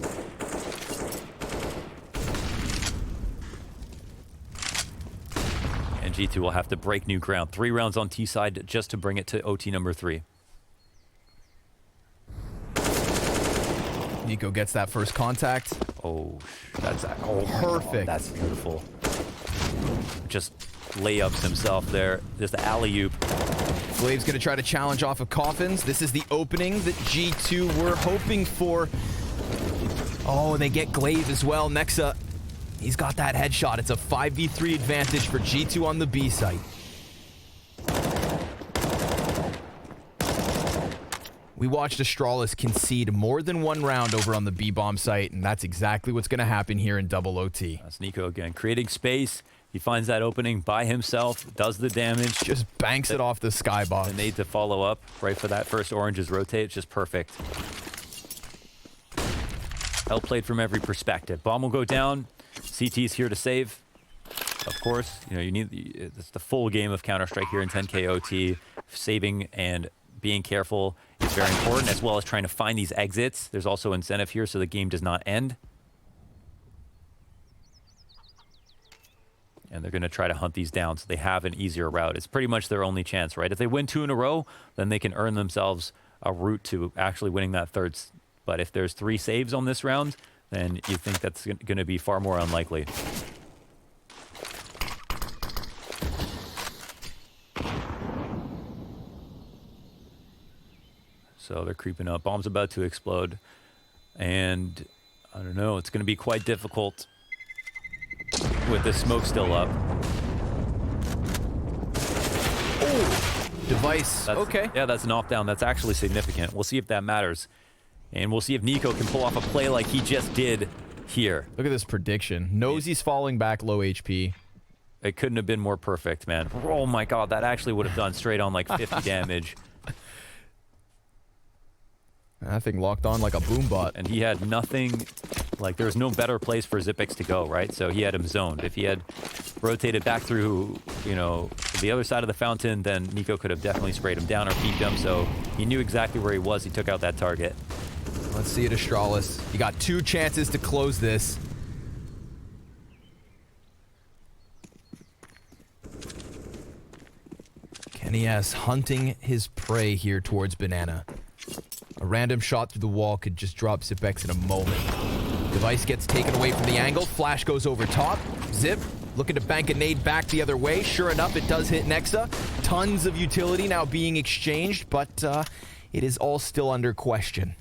And G2 will have to break new ground. 3 rounds on T side just to bring it to OT number 3. niko gets that first contact. Oh, that's perfect. That's beautiful. Just layups himself there. Just the alley-oop. Glave's going to try to challenge off of Coffins. This is the opening that G2 were hoping for. Oh, and they get Glaive as well. Nexa, he's got that headshot. It's a 5v3 advantage for G2 on the B site. We watched Astralis concede more than 1 round over on the B-bomb site, and that's exactly what's going to happen here in double OT. That's niko again, creating space. He finds that opening by himself, does the damage. Just banks it off the skybox. The nade to follow up right for that first orange's rotate. It's just perfect. Well played from every perspective. Bomb will go down. CT's here to save. Of course, you know, you need it's the full game of Counter-Strike here in 10K OT. Saving and being careful is very important, as well as trying to find these exits. There's also incentive here so the game does not end. And they're going to try to hunt these down so they have an easier route. It's pretty much their only chance, right? If they win 2 in a row, then they can earn themselves a route to actually winning that third. But if there's 3 saves on this round, then you think that's going to be far more unlikely. So they're creeping up. Bomb's about to explode. And I don't know, it's going to be quite difficult with the smoke still up. Oh, device. Okay. Yeah, that's a knockdown. That's actually significant. We'll see if that matters. And we'll see if niko can pull off a play like he just did here. Look at this prediction. Knows he's falling back low HP. It couldn't have been more perfect, man. Oh my god, that actually would have done straight on like 50 damage. That thing locked on like a boom bot. And he had nothing, like there was no better place for Xyp9x to go, right? So he had him zoned. If he had rotated back through, you know, the other side of the fountain, then niko could have definitely sprayed him down or peeked him. So he knew exactly where he was. He took out that target. Let's see it, Astralis. You got 2 chances to close this. kennyS hunting his prey here towards banana. A random shot through the wall could just drop Xyp9x in a moment. Device gets taken away from the angle. Flash goes over top. Zip looking to bank a nade back the other way. Sure enough, it does hit Nexa. Tons of utility now being exchanged, but it is all still under question.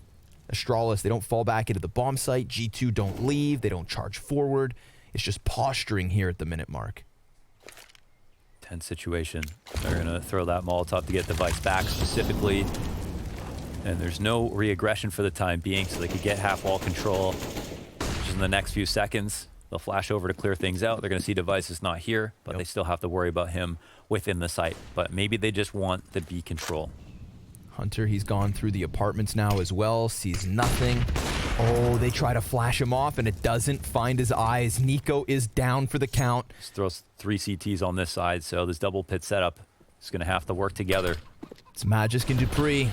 Astralis, they don't fall back into the bomb site. G2 don't leave. They don't charge forward. It's just posturing here at the minute mark. Tense situation. They're going to throw that Molotov to get Device back specifically. And there's no re-aggression for the time being, so they could get half-wall control. Just in the next few seconds, they'll flash over to clear things out. They're going to see Device is not here, but they still have to worry about him within the site. But maybe they just want the B control. Hunter, he's gone through the apartments now as well, sees nothing. Oh, they try to flash him off, and it doesn't find his eyes. niko is down for the count. Just throws 3 CTs on this side, so this double pit setup is going to have to work together. It's Magisk and Dupree.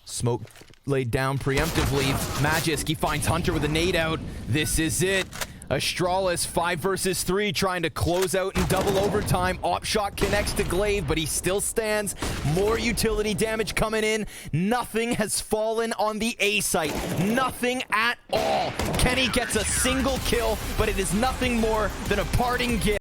Smoke laid down preemptively. Magisk, he finds Hunter with a nade out. This is it. Astralis 5 versus 3 trying to close out in double overtime. Op shot connects to Glaive, but he still stands. More utility damage coming in. Nothing has fallen on the A site. Nothing at all. Kenny gets a single kill, but it is nothing more than a parting gift.